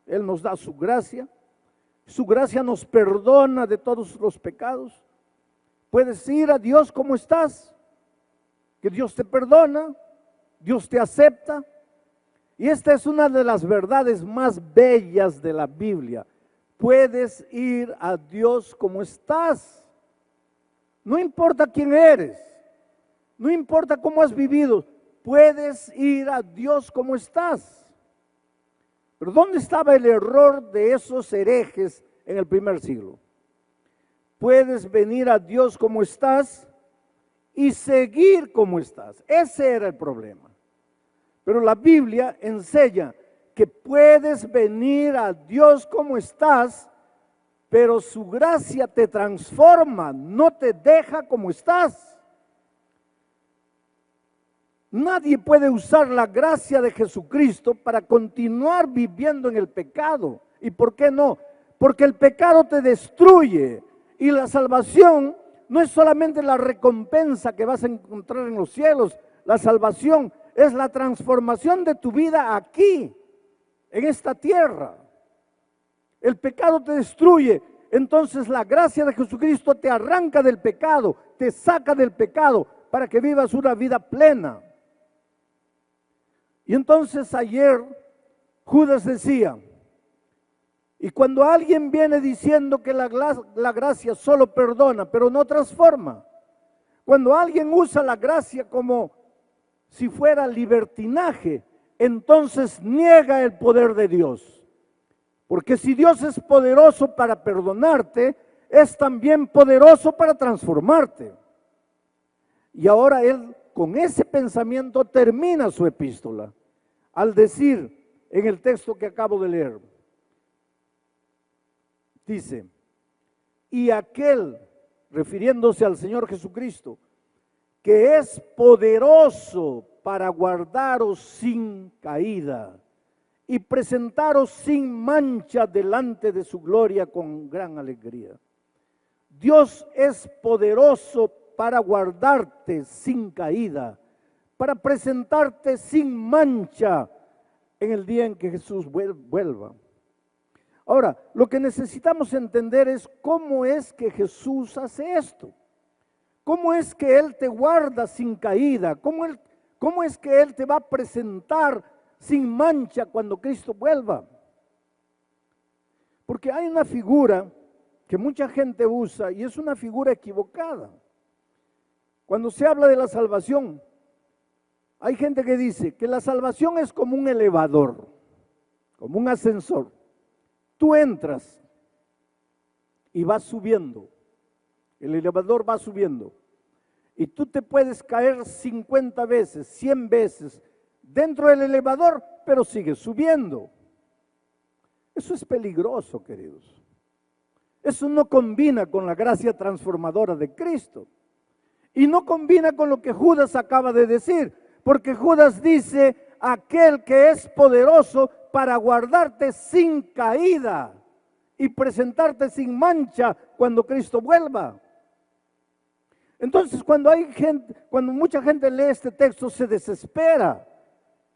Él nos da su gracia nos perdona de todos los pecados. Puedes ir a Dios como estás, que Dios te perdona, Dios te acepta. Y esta es una de las verdades más bellas de la Biblia. Puedes ir a Dios como estás. No importa quién eres, no importa cómo has vivido, puedes ir a Dios como estás. Pero ¿dónde estaba el error de esos herejes en el primer siglo? Puedes venir a Dios como estás y seguir como estás. Ese era el problema. Pero la Biblia enseña que puedes venir a Dios como estás, pero su gracia te transforma, no te deja como estás. Nadie puede usar la gracia de Jesucristo para continuar viviendo en el pecado. ¿Y por qué no? Porque el pecado te destruye y la salvación no es solamente la recompensa que vas a encontrar en los cielos. La salvación es la transformación de tu vida aquí, en esta tierra. El pecado te destruye, entonces la gracia de Jesucristo te arranca del pecado, te saca del pecado para que vivas una vida plena. Y entonces ayer Judas decía, y cuando alguien viene diciendo que la gracia solo perdona, pero no transforma, cuando alguien usa la gracia como si fuera libertinaje, entonces niega el poder de Dios. Porque si Dios es poderoso para perdonarte, es también poderoso para transformarte. Y ahora él con ese pensamiento termina su epístola al decir en el texto que acabo de leer, dice, y aquel, refiriéndose al Señor Jesucristo, que es poderoso para guardaros sin caída y presentaros sin mancha delante de su gloria con gran alegría. Dios es poderoso para guardarte sin caída, para presentarte sin mancha en el día en que Jesús vuelva. Ahora, lo que necesitamos entender es cómo es que Jesús hace esto. ¿Cómo es que Él te guarda sin caída? ¿Cómo es que Él te va a presentar sin mancha cuando Cristo vuelva. Porque hay una figura que mucha gente usa y es una figura equivocada. Cuando se habla de la salvación, hay gente que dice que la salvación es como un elevador, como un ascensor. Tú entras y vas subiendo, el elevador va subiendo, y tú te puedes caer 50 veces, 100 veces dentro del elevador, pero sigues subiendo. Eso es peligroso, queridos. Eso no combina con la gracia transformadora de Cristo. Y no combina con lo que Judas acaba de decir, porque Judas dice, aquel que es poderoso para guardarte sin caída y presentarte sin mancha cuando Cristo vuelva. Entonces, cuando mucha gente lee este texto, se desespera,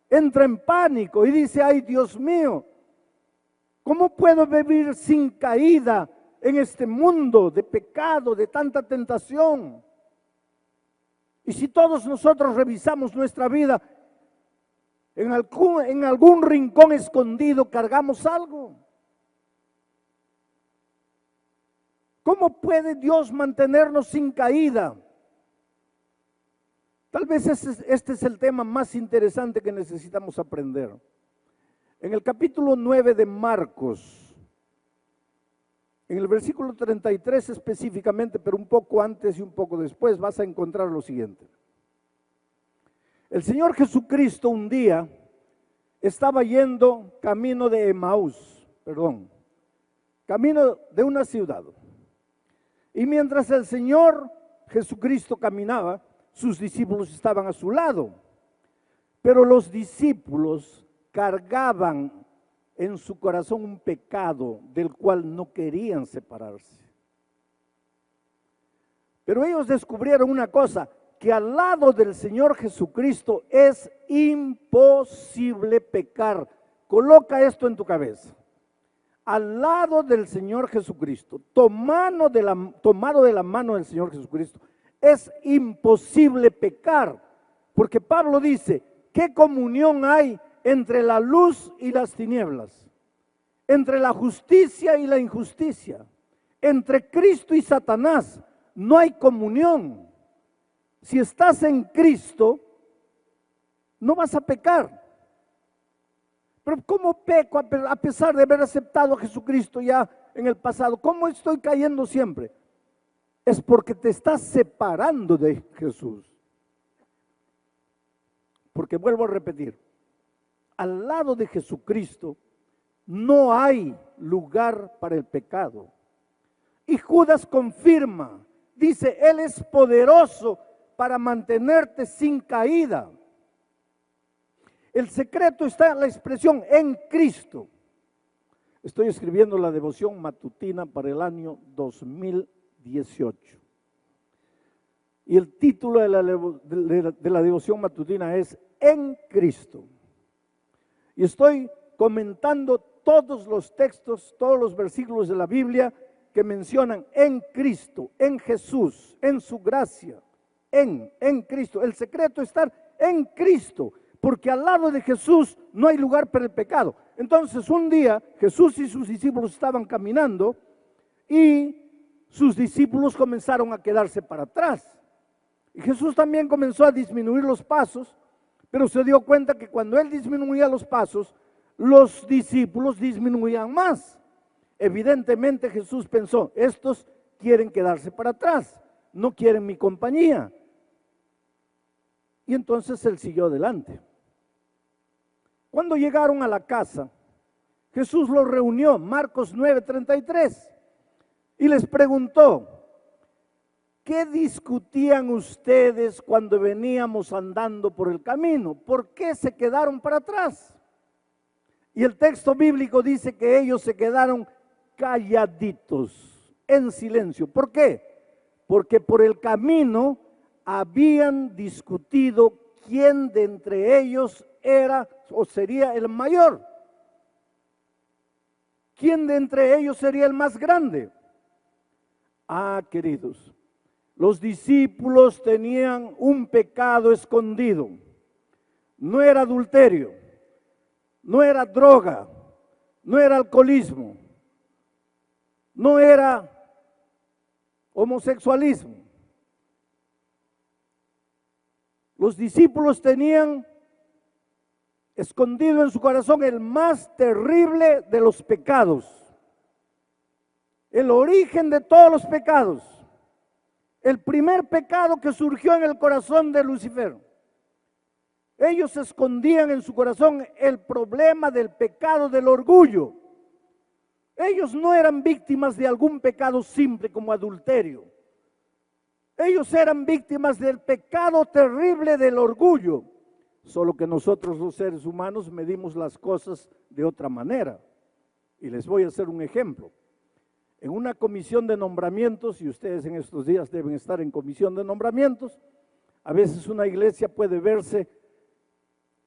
entra en pánico y dice, ay Dios mío, ¿cómo puedo vivir sin caída en este mundo de pecado, de tanta tentación? Y si todos nosotros revisamos nuestra vida, en algún rincón escondido cargamos algo. ¿Cómo puede Dios mantenernos sin caída? Tal vez este es el tema más interesante que necesitamos aprender. En el capítulo 9 de Marcos, en el versículo 33 específicamente, pero un poco antes y un poco después, vas a encontrar lo siguiente. El Señor Jesucristo un día estaba yendo camino de Emaús, camino de una ciudad. Y mientras el Señor Jesucristo caminaba, sus discípulos estaban a su lado. Pero los discípulos cargaban en su corazón un pecado del cual no querían separarse. Pero ellos descubrieron una cosa, que al lado del Señor Jesucristo es imposible pecar. Coloca esto en tu cabeza. Al lado del Señor Jesucristo, tomado de la mano del Señor Jesucristo, es imposible pecar. Porque Pablo dice, ¿qué comunión hay entre la luz y las tinieblas? Entre la justicia y la injusticia. Entre Cristo y Satanás no hay comunión. Si estás en Cristo, no vas a pecar. Pero ¿cómo peco a pesar de haber aceptado a Jesucristo ya en el pasado? ¿Cómo estoy cayendo siempre? Es porque te estás separando de Jesús. Porque vuelvo a repetir, al lado de Jesucristo no hay lugar para el pecado. Y Judas confirma, dice, Él es poderoso para mantenerte sin caída. El secreto está en la expresión en Cristo. Estoy escribiendo la devoción matutina para el año 2018. Y el título de la devoción matutina es En Cristo. Y estoy comentando todos los textos, todos los versículos de la Biblia que mencionan en Cristo, en Jesús, en su gracia, en Cristo. El secreto es estar en Cristo, porque al lado de Jesús no hay lugar para el pecado. Entonces un día Jesús y sus discípulos estaban caminando y sus discípulos comenzaron a quedarse para atrás. Y Jesús también comenzó a disminuir los pasos, pero se dio cuenta que cuando Él disminuía los pasos, los discípulos disminuían más. Evidentemente Jesús pensó, estos quieren quedarse para atrás, no quieren mi compañía. Y entonces Él siguió adelante. Cuando llegaron a la casa, Jesús los reunió, Marcos 9:33, y les preguntó, ¿qué discutían ustedes cuando veníamos andando por el camino? ¿Por qué se quedaron para atrás? Y el texto bíblico dice que ellos se quedaron calladitos, en silencio. ¿Por qué? Porque por el camino habían discutido quién de entre ellos era o sería el mayor. ¿Quién de entre ellos sería el más grande? Ah, queridos, los discípulos tenían un pecado escondido. No era adulterio, no era droga, no era alcoholismo, no era homosexualismo. Los discípulos tenían escondido en su corazón el más terrible de los pecados, el origen de todos los pecados, el primer pecado que surgió en el corazón de Lucifer. Ellos escondían en su corazón el problema del pecado del orgullo. Ellos no eran víctimas de algún pecado simple como adulterio. Ellos eran víctimas del pecado terrible del orgullo. Solo que nosotros los seres humanos medimos las cosas de otra manera. Y les voy a hacer un ejemplo. En una comisión de nombramientos, y ustedes en estos días deben estar en comisión de nombramientos, a veces una iglesia puede verse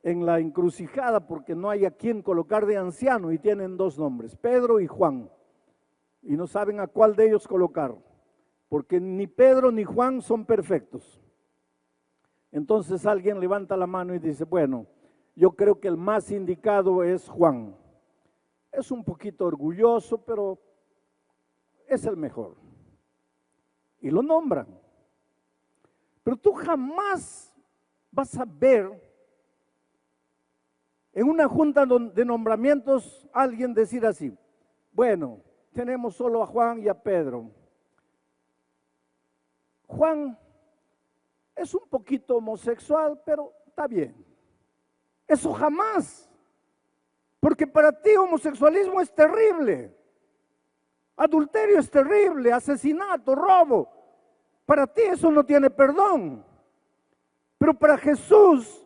en la encrucijada porque no hay a quien colocar de anciano y tienen dos nombres, Pedro y Juan, y no saben a cuál de ellos colocar, porque ni Pedro ni Juan son perfectos. Entonces alguien levanta la mano y dice, bueno, yo creo que el más indicado es Juan. Es un poquito orgulloso, pero es el mejor. Y lo nombran. Pero tú jamás vas a ver en una junta de nombramientos alguien decir así, bueno, tenemos solo a Juan y a Pedro. Juan es un poquito homosexual, pero está bien. Eso jamás. Porque para ti homosexualismo es terrible. Adulterio es terrible, asesinato, robo. Para ti eso no tiene perdón. Pero para Jesús,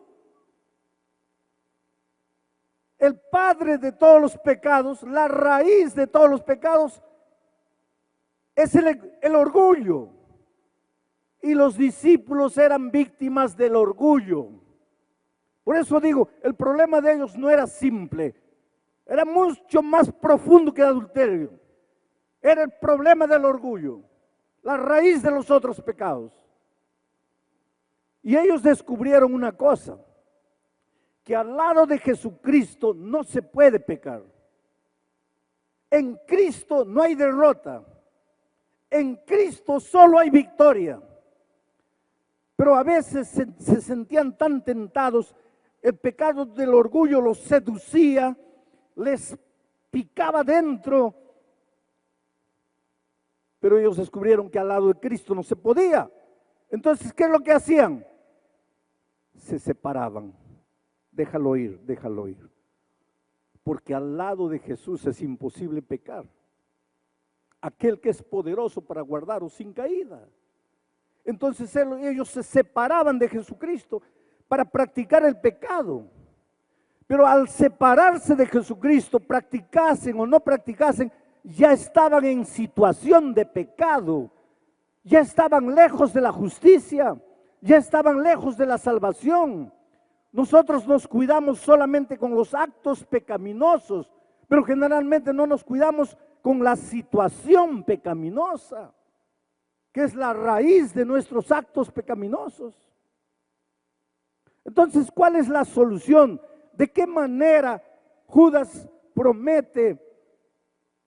el padre de todos los pecados, la raíz de todos los pecados, es el orgullo. Y los discípulos eran víctimas del orgullo. Por eso digo, el problema de ellos no era simple, era mucho más profundo que el adulterio. Era el problema del orgullo, la raíz de los otros pecados. Y ellos descubrieron una cosa, que al lado de Jesucristo no se puede pecar. En Cristo no hay derrota. En Cristo solo hay victoria. Pero a veces se sentían tan tentados, el pecado del orgullo los seducía, les picaba dentro. Pero ellos descubrieron que al lado de Cristo no se podía. Entonces, ¿qué es lo que hacían? Se separaban. Déjalo ir, déjalo ir. Porque al lado de Jesús es imposible pecar. Aquel que es poderoso para guardaros sin caída. Entonces ellos se separaban de Jesucristo para practicar el pecado. Pero al separarse de Jesucristo, practicasen o no practicasen, ya estaban en situación de pecado. Ya estaban lejos de la justicia, ya estaban lejos de la salvación. Nosotros nos cuidamos solamente con los actos pecaminosos, pero generalmente no nos cuidamos con la situación pecaminosa, que es la raíz de nuestros actos pecaminosos. Entonces, ¿cuál es la solución? ¿De qué manera Judas promete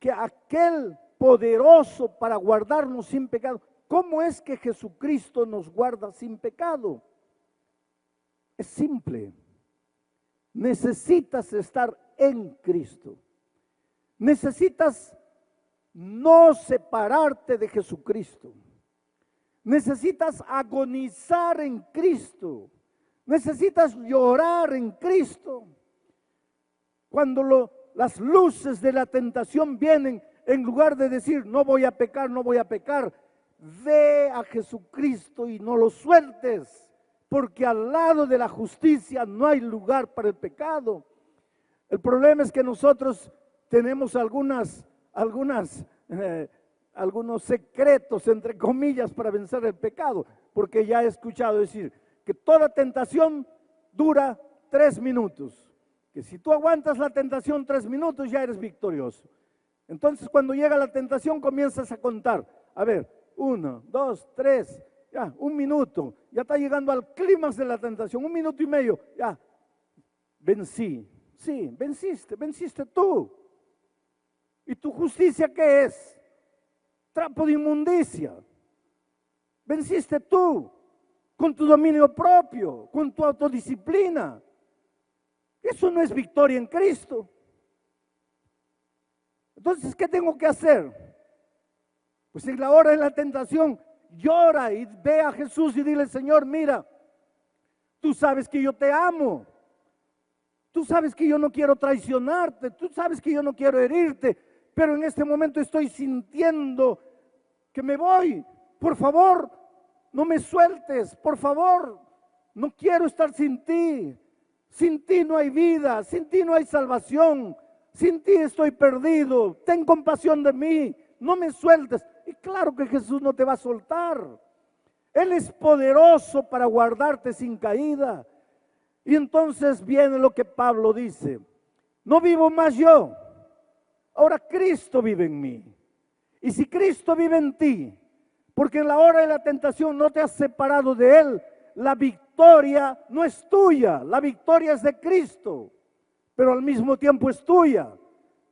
que aquel poderoso para guardarnos sin pecado? ¿Cómo es que Jesucristo nos guarda sin pecado? Es simple. Necesitas estar en Cristo. Necesitas no separarte de Jesucristo. Necesitas agonizar en Cristo. Necesitas llorar en Cristo. Cuando las luces de la tentación vienen, en lugar de decir no voy a pecar, no voy a pecar, ve a Jesucristo y no lo sueltes, porque al lado de la justicia no hay lugar para el pecado. El problema es que nosotros tenemos algunos secretos, entre comillas, para vencer el pecado, porque ya he escuchado decir que toda tentación dura 3 minutos, que si tú aguantas la tentación 3 minutos ya eres victorioso. Entonces cuando llega la tentación comienzas a contar, a ver, 1, 2, 3, ya, 1 minuto, ya está llegando al clímax de la tentación, 1 minuto y medio, ya, vencí, Sí, venciste tú. ¿Y tu justicia qué es? Trapo de inmundicia. Venciste tú con tu dominio propio, con tu autodisciplina. Eso no es victoria en Cristo. Entonces, ¿qué tengo que hacer? Pues en la hora de la tentación, llora y ve a Jesús y dile: Señor, mira, tú sabes que yo te amo. Tú sabes que yo no quiero traicionarte. Tú sabes que yo no quiero herirte. Pero en este momento estoy sintiendo que me voy. Por favor, no me sueltes. Por favor, no quiero estar sin ti. Sin ti no hay vida. Sin ti no hay salvación. Sin ti estoy perdido. Ten compasión de mí. No me sueltes. Y claro que Jesús no te va a soltar. Él es poderoso para guardarte sin caída. Y entonces viene lo que Pablo dice: no vivo más yo, ahora Cristo vive en mí. Y si Cristo vive en ti, porque en la hora de la tentación no te has separado de Él, la victoria no es tuya, la victoria es de Cristo, pero al mismo tiempo es tuya.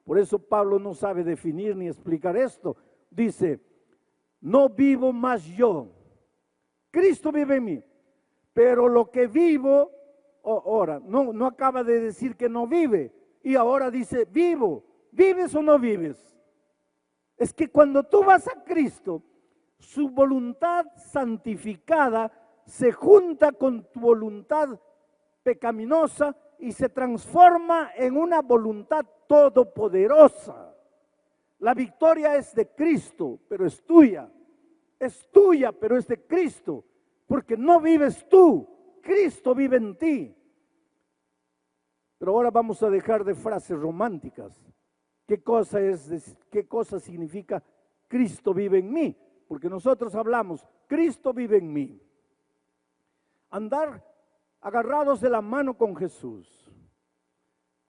Por eso Pablo no sabe definir ni explicar esto. Dice: no vivo más yo, Cristo vive en mí, pero lo que vivo, ahora, no acaba de decir que no vive, y ahora dice vivo. ¿Vives o no vives? Es que cuando tú vas a Cristo, su voluntad santificada se junta con tu voluntad pecaminosa y se transforma en una voluntad todopoderosa. La victoria es de Cristo, pero es tuya. Es tuya, pero es de Cristo, porque no vives tú, Cristo vive en ti. Pero ahora vamos a dejar de frases románticas. ¿Qué cosa significa Cristo vive en mí? Porque nosotros hablamos, Cristo vive en mí. Andar agarrados de la mano con Jesús.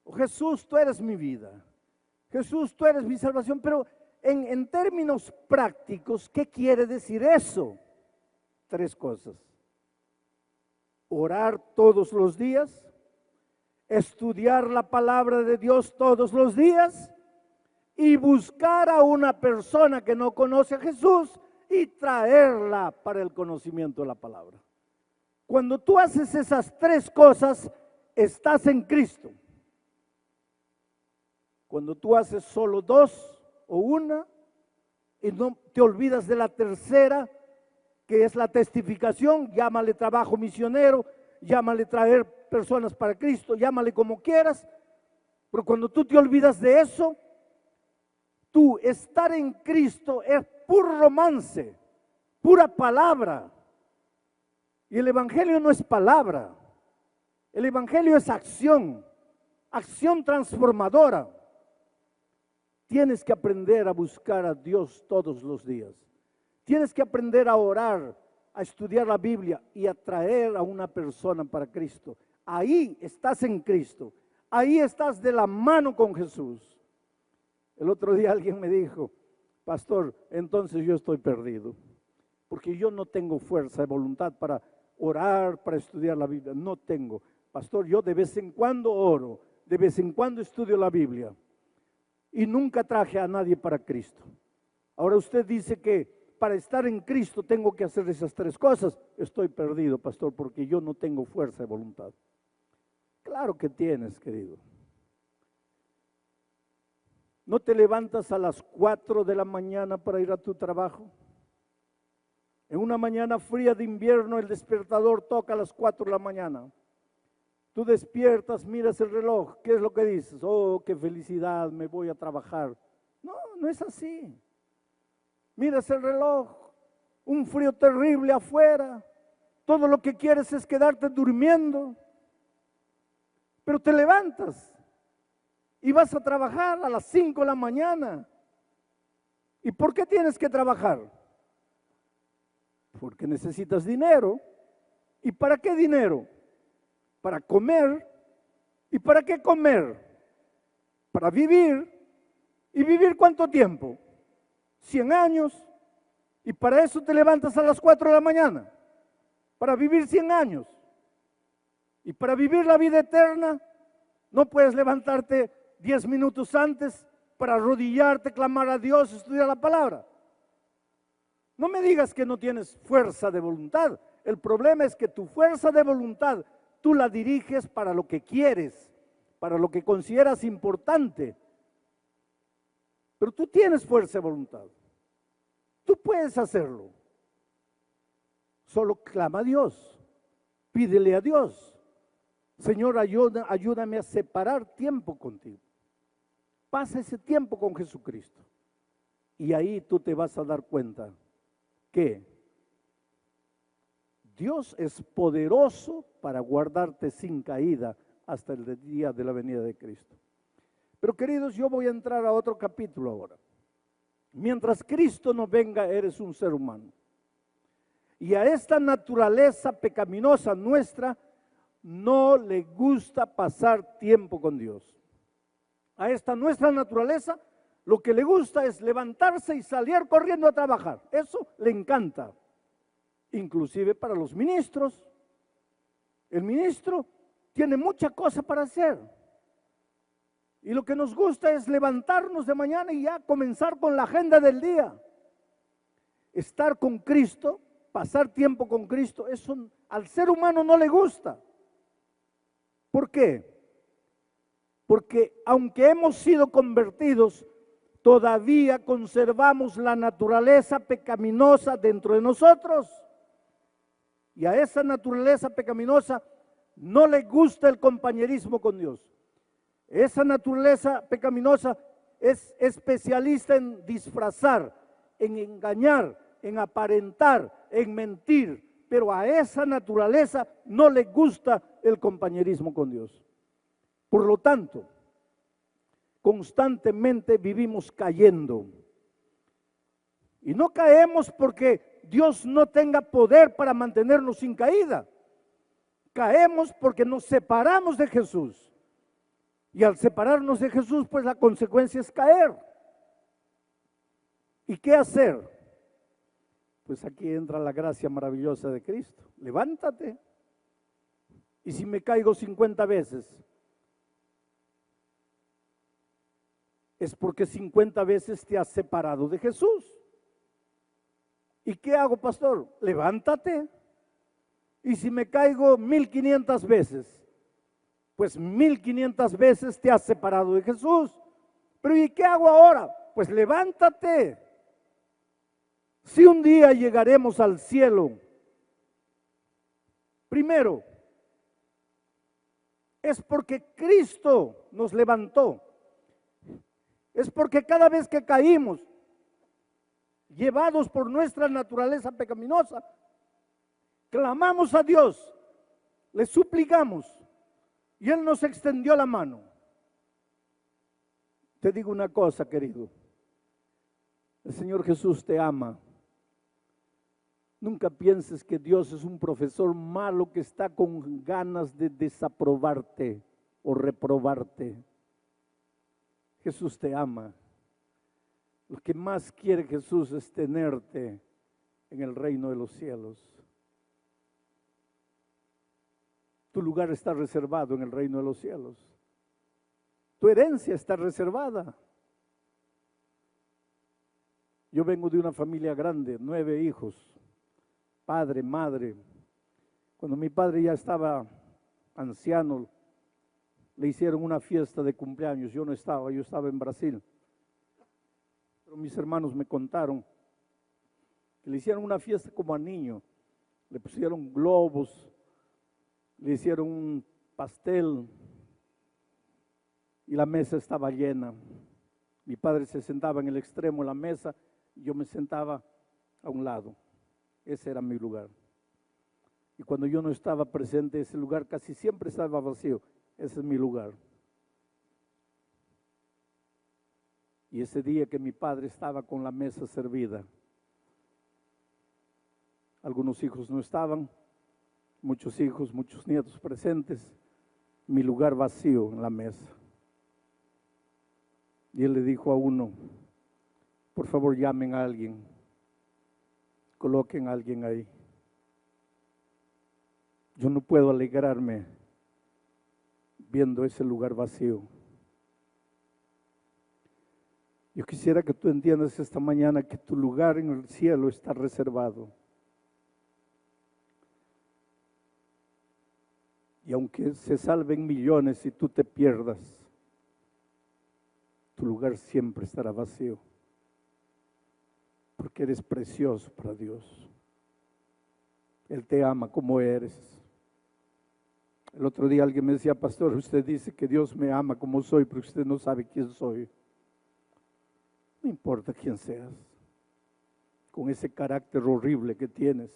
Oh, Jesús, tú eres mi vida. Jesús, tú eres mi salvación. Pero en términos prácticos, ¿qué quiere decir eso? 3 cosas. Orar todos los días, estudiar la palabra de Dios todos los días y buscar a una persona que no conoce a Jesús y traerla para el conocimiento de la palabra. Cuando tú haces esas 3 cosas, estás en Cristo. Cuando tú haces solo 2 o 1 y no te olvidas de la tercera, que es la testificación, llámale trabajo misionero, llámale traer personas para Cristo, llámale como quieras, pero cuando tú te olvidas de eso, tú estar en Cristo es puro romance, pura palabra. Y el Evangelio no es palabra, el Evangelio es acción, acción transformadora. Tienes que aprender a buscar a Dios todos los días. Tienes que aprender a orar, a estudiar la Biblia y a traer a una persona para Cristo. Ahí estás en Cristo. Ahí estás de la mano con Jesús. El otro día alguien me dijo: pastor, entonces yo estoy perdido, porque yo no tengo fuerza de voluntad para orar, para estudiar la Biblia. No tengo. Pastor, yo de vez en cuando oro, de vez en cuando estudio la Biblia y nunca traje a nadie para Cristo. Ahora usted dice que para estar en Cristo tengo que hacer esas 3 cosas. Estoy perdido, pastor, porque yo no tengo fuerza de voluntad. Claro que tienes, querido. ¿No te levantas a las 4 de la mañana para ir a tu trabajo? En una mañana fría de invierno el despertador toca a las 4 de la mañana. Tú despiertas, miras el reloj. ¿Qué es lo que dices? Oh, qué felicidad, me voy a trabajar. No, no es así. Miras el reloj, un frío terrible afuera. Todo lo que quieres es quedarte durmiendo. Pero te levantas y vas a trabajar a las 5 de la mañana. ¿Y por qué tienes que trabajar? Porque necesitas dinero. ¿Y para qué dinero? Para comer. ¿Y para qué comer? Para vivir. ¿Y vivir cuánto tiempo? 100 años. Y para eso te levantas a las 4 de la mañana. Para vivir 100 años. Y para vivir la vida eterna, No puedes levantarte 10 minutos antes para arrodillarte, clamar a Dios, estudiar la palabra. No me digas que no tienes fuerza de voluntad. El problema es que tu fuerza de voluntad tú la diriges para lo que quieres, para lo que consideras importante. Pero tú tienes fuerza de voluntad. Tú puedes hacerlo. Solo clama a Dios. Pídele a Dios. Señor, ayúdame a separar tiempo contigo. Pasa ese tiempo con Jesucristo. Y ahí tú te vas a dar cuenta que Dios es poderoso para guardarte sin caída hasta el día de la venida de Cristo. Pero queridos, yo voy a entrar a otro capítulo ahora. Mientras Cristo no venga, eres un ser humano. Y a esta naturaleza pecaminosa nuestra no le gusta pasar tiempo con Dios. A esta nuestra naturaleza lo que le gusta es levantarse y salir corriendo a trabajar. Eso le encanta. Inclusive para los ministros. El ministro tiene mucha cosa para hacer. Y lo que nos gusta es levantarnos de mañana y ya comenzar con la agenda del día. Estar con Cristo, pasar tiempo con Cristo, eso al ser humano no le gusta. ¿Por qué? Porque aunque hemos sido convertidos, todavía conservamos la naturaleza pecaminosa dentro de nosotros. Y a esa naturaleza pecaminosa no le gusta el compañerismo con Dios. Esa naturaleza pecaminosa es especialista en disfrazar, en engañar, en aparentar, en mentir. Pero a esa naturaleza no le gusta el compañerismo con Dios. Por lo tanto, constantemente vivimos cayendo. Y no caemos porque Dios no tenga poder para mantenernos sin caída. Caemos porque nos separamos de Jesús. Y al separarnos de Jesús, pues la consecuencia es caer. ¿Y qué hacer? Pues aquí entra la gracia maravillosa de Cristo. Levántate. Y si me caigo 50 veces, es porque 50 veces te has separado de Jesús. ¿Y qué hago, pastor? Levántate. Y si me caigo 1500 veces, pues 1500 veces te has separado de Jesús. Pero ¿y qué hago ahora? Pues levántate. Si un día llegaremos al cielo, primero, es porque Cristo nos levantó. Es porque cada vez que caímos, llevados por nuestra naturaleza pecaminosa, clamamos a Dios, le suplicamos y Él nos extendió la mano. Te digo una cosa, querido, el Señor Jesús te ama. Nunca pienses que Dios es un profesor malo que está con ganas de desaprobarte o reprobarte. Jesús te ama. Lo que más quiere Jesús es tenerte en el reino de los cielos. Tu lugar está reservado en el reino de los cielos. Tu herencia está reservada. Yo vengo de una familia grande, 9 hijos, padre, madre. Cuando mi padre ya estaba anciano, le hicieron una fiesta de cumpleaños. Yo no estaba, yo estaba en Brasil. Pero mis hermanos me contaron que le hicieron una fiesta como a niño. Le pusieron globos, le hicieron un pastel y la mesa estaba llena. Mi padre se sentaba en el extremo de la mesa y yo me sentaba a un lado. Ese era mi lugar. Y cuando yo no estaba presente, ese lugar casi siempre estaba vacío. Ese es mi lugar. Y ese día que mi padre estaba con la mesa servida, algunos hijos no estaban, muchos hijos, muchos nietos presentes, mi lugar vacío en la mesa. Y él le dijo a uno, por favor llamen a alguien, coloquen a alguien ahí. Yo no puedo alegrarme viendo ese lugar vacío. Yo quisiera que tú entiendas esta mañana que tu lugar en el cielo está reservado. Y aunque se salven millones y tú te pierdas, tu lugar siempre estará vacío. Porque eres precioso para Dios. Él te ama como eres. El otro día alguien me decía, pastor, usted dice que Dios me ama como soy, pero usted no sabe quién soy. No importa quién seas, con ese carácter horrible que tienes,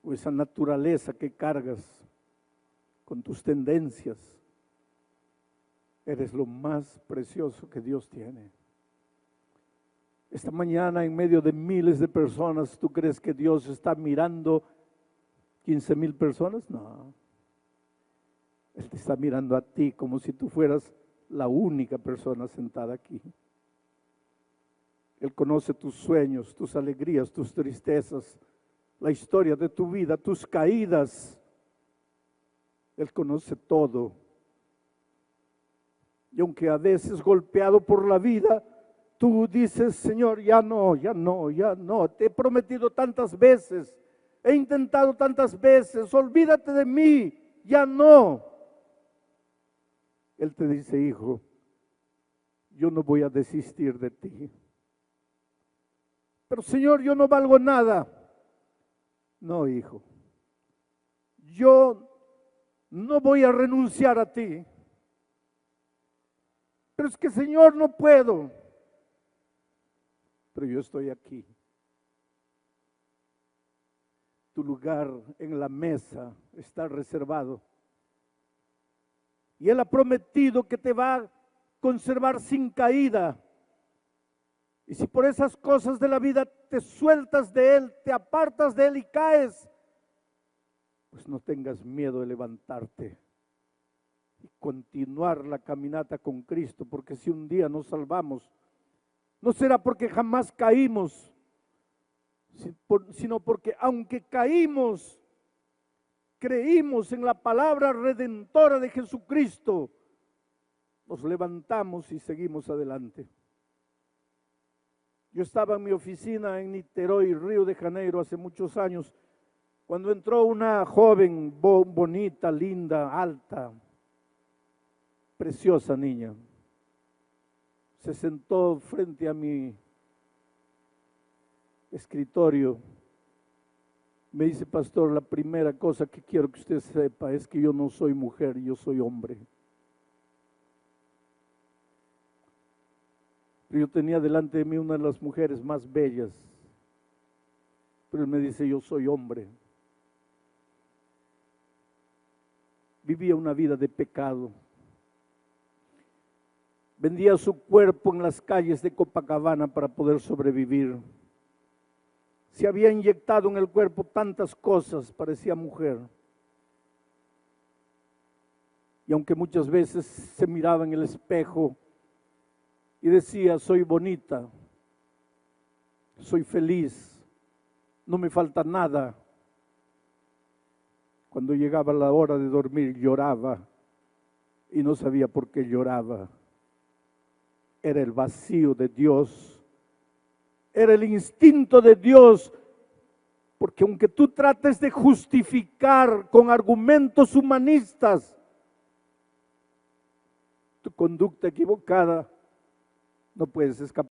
o esa naturaleza que cargas con tus tendencias, eres lo más precioso que Dios tiene. Esta mañana, en medio de miles de personas, ¿tú crees que Dios está mirando 15,000 personas? No. Él te está mirando a ti como si tú fueras la única persona sentada aquí. Él conoce tus sueños, tus alegrías, tus tristezas, la historia de tu vida, tus caídas. Él conoce todo. Y aunque a veces golpeado por la vida, tú dices, Señor, ya no, te he prometido tantas veces, he intentado tantas veces, olvídate de mí, ya no. Él te dice, hijo, yo no voy a desistir de ti. Pero Señor, yo no valgo nada. No, hijo, yo no voy a renunciar a ti. Pero es que Señor, no puedo. Pero yo estoy aquí. Tu lugar en la mesa está reservado. Y Él ha prometido que te va a conservar sin caída. Y si por esas cosas de la vida te sueltas de Él, te apartas de Él y caes, pues no tengas miedo de levantarte y continuar la caminata con Cristo, porque si un día nos salvamos, no será porque jamás caímos, sino porque aunque caímos, creímos en la palabra redentora de Jesucristo, nos levantamos y seguimos adelante. Yo estaba en mi oficina en Niterói, Río de Janeiro, hace muchos años, cuando entró una joven bonita, linda, alta, preciosa niña. Se sentó frente a mi escritorio. Me dice, pastor, la primera cosa que quiero que usted sepa es que yo no soy mujer, yo soy hombre. Yo tenía delante de mí una de las mujeres más bellas, pero él me dice, yo soy hombre. Vivía una vida de pecado. Vendía su cuerpo en las calles de Copacabana para poder sobrevivir. Se había inyectado en el cuerpo tantas cosas, parecía mujer. Y aunque muchas veces se miraba en el espejo y decía, soy bonita, soy feliz, no me falta nada. Cuando llegaba la hora de dormir lloraba y no sabía por qué lloraba. Era el vacío de Dios, era el instinto de Dios, porque aunque tú trates de justificar con argumentos humanistas tu conducta equivocada, no puedes escapar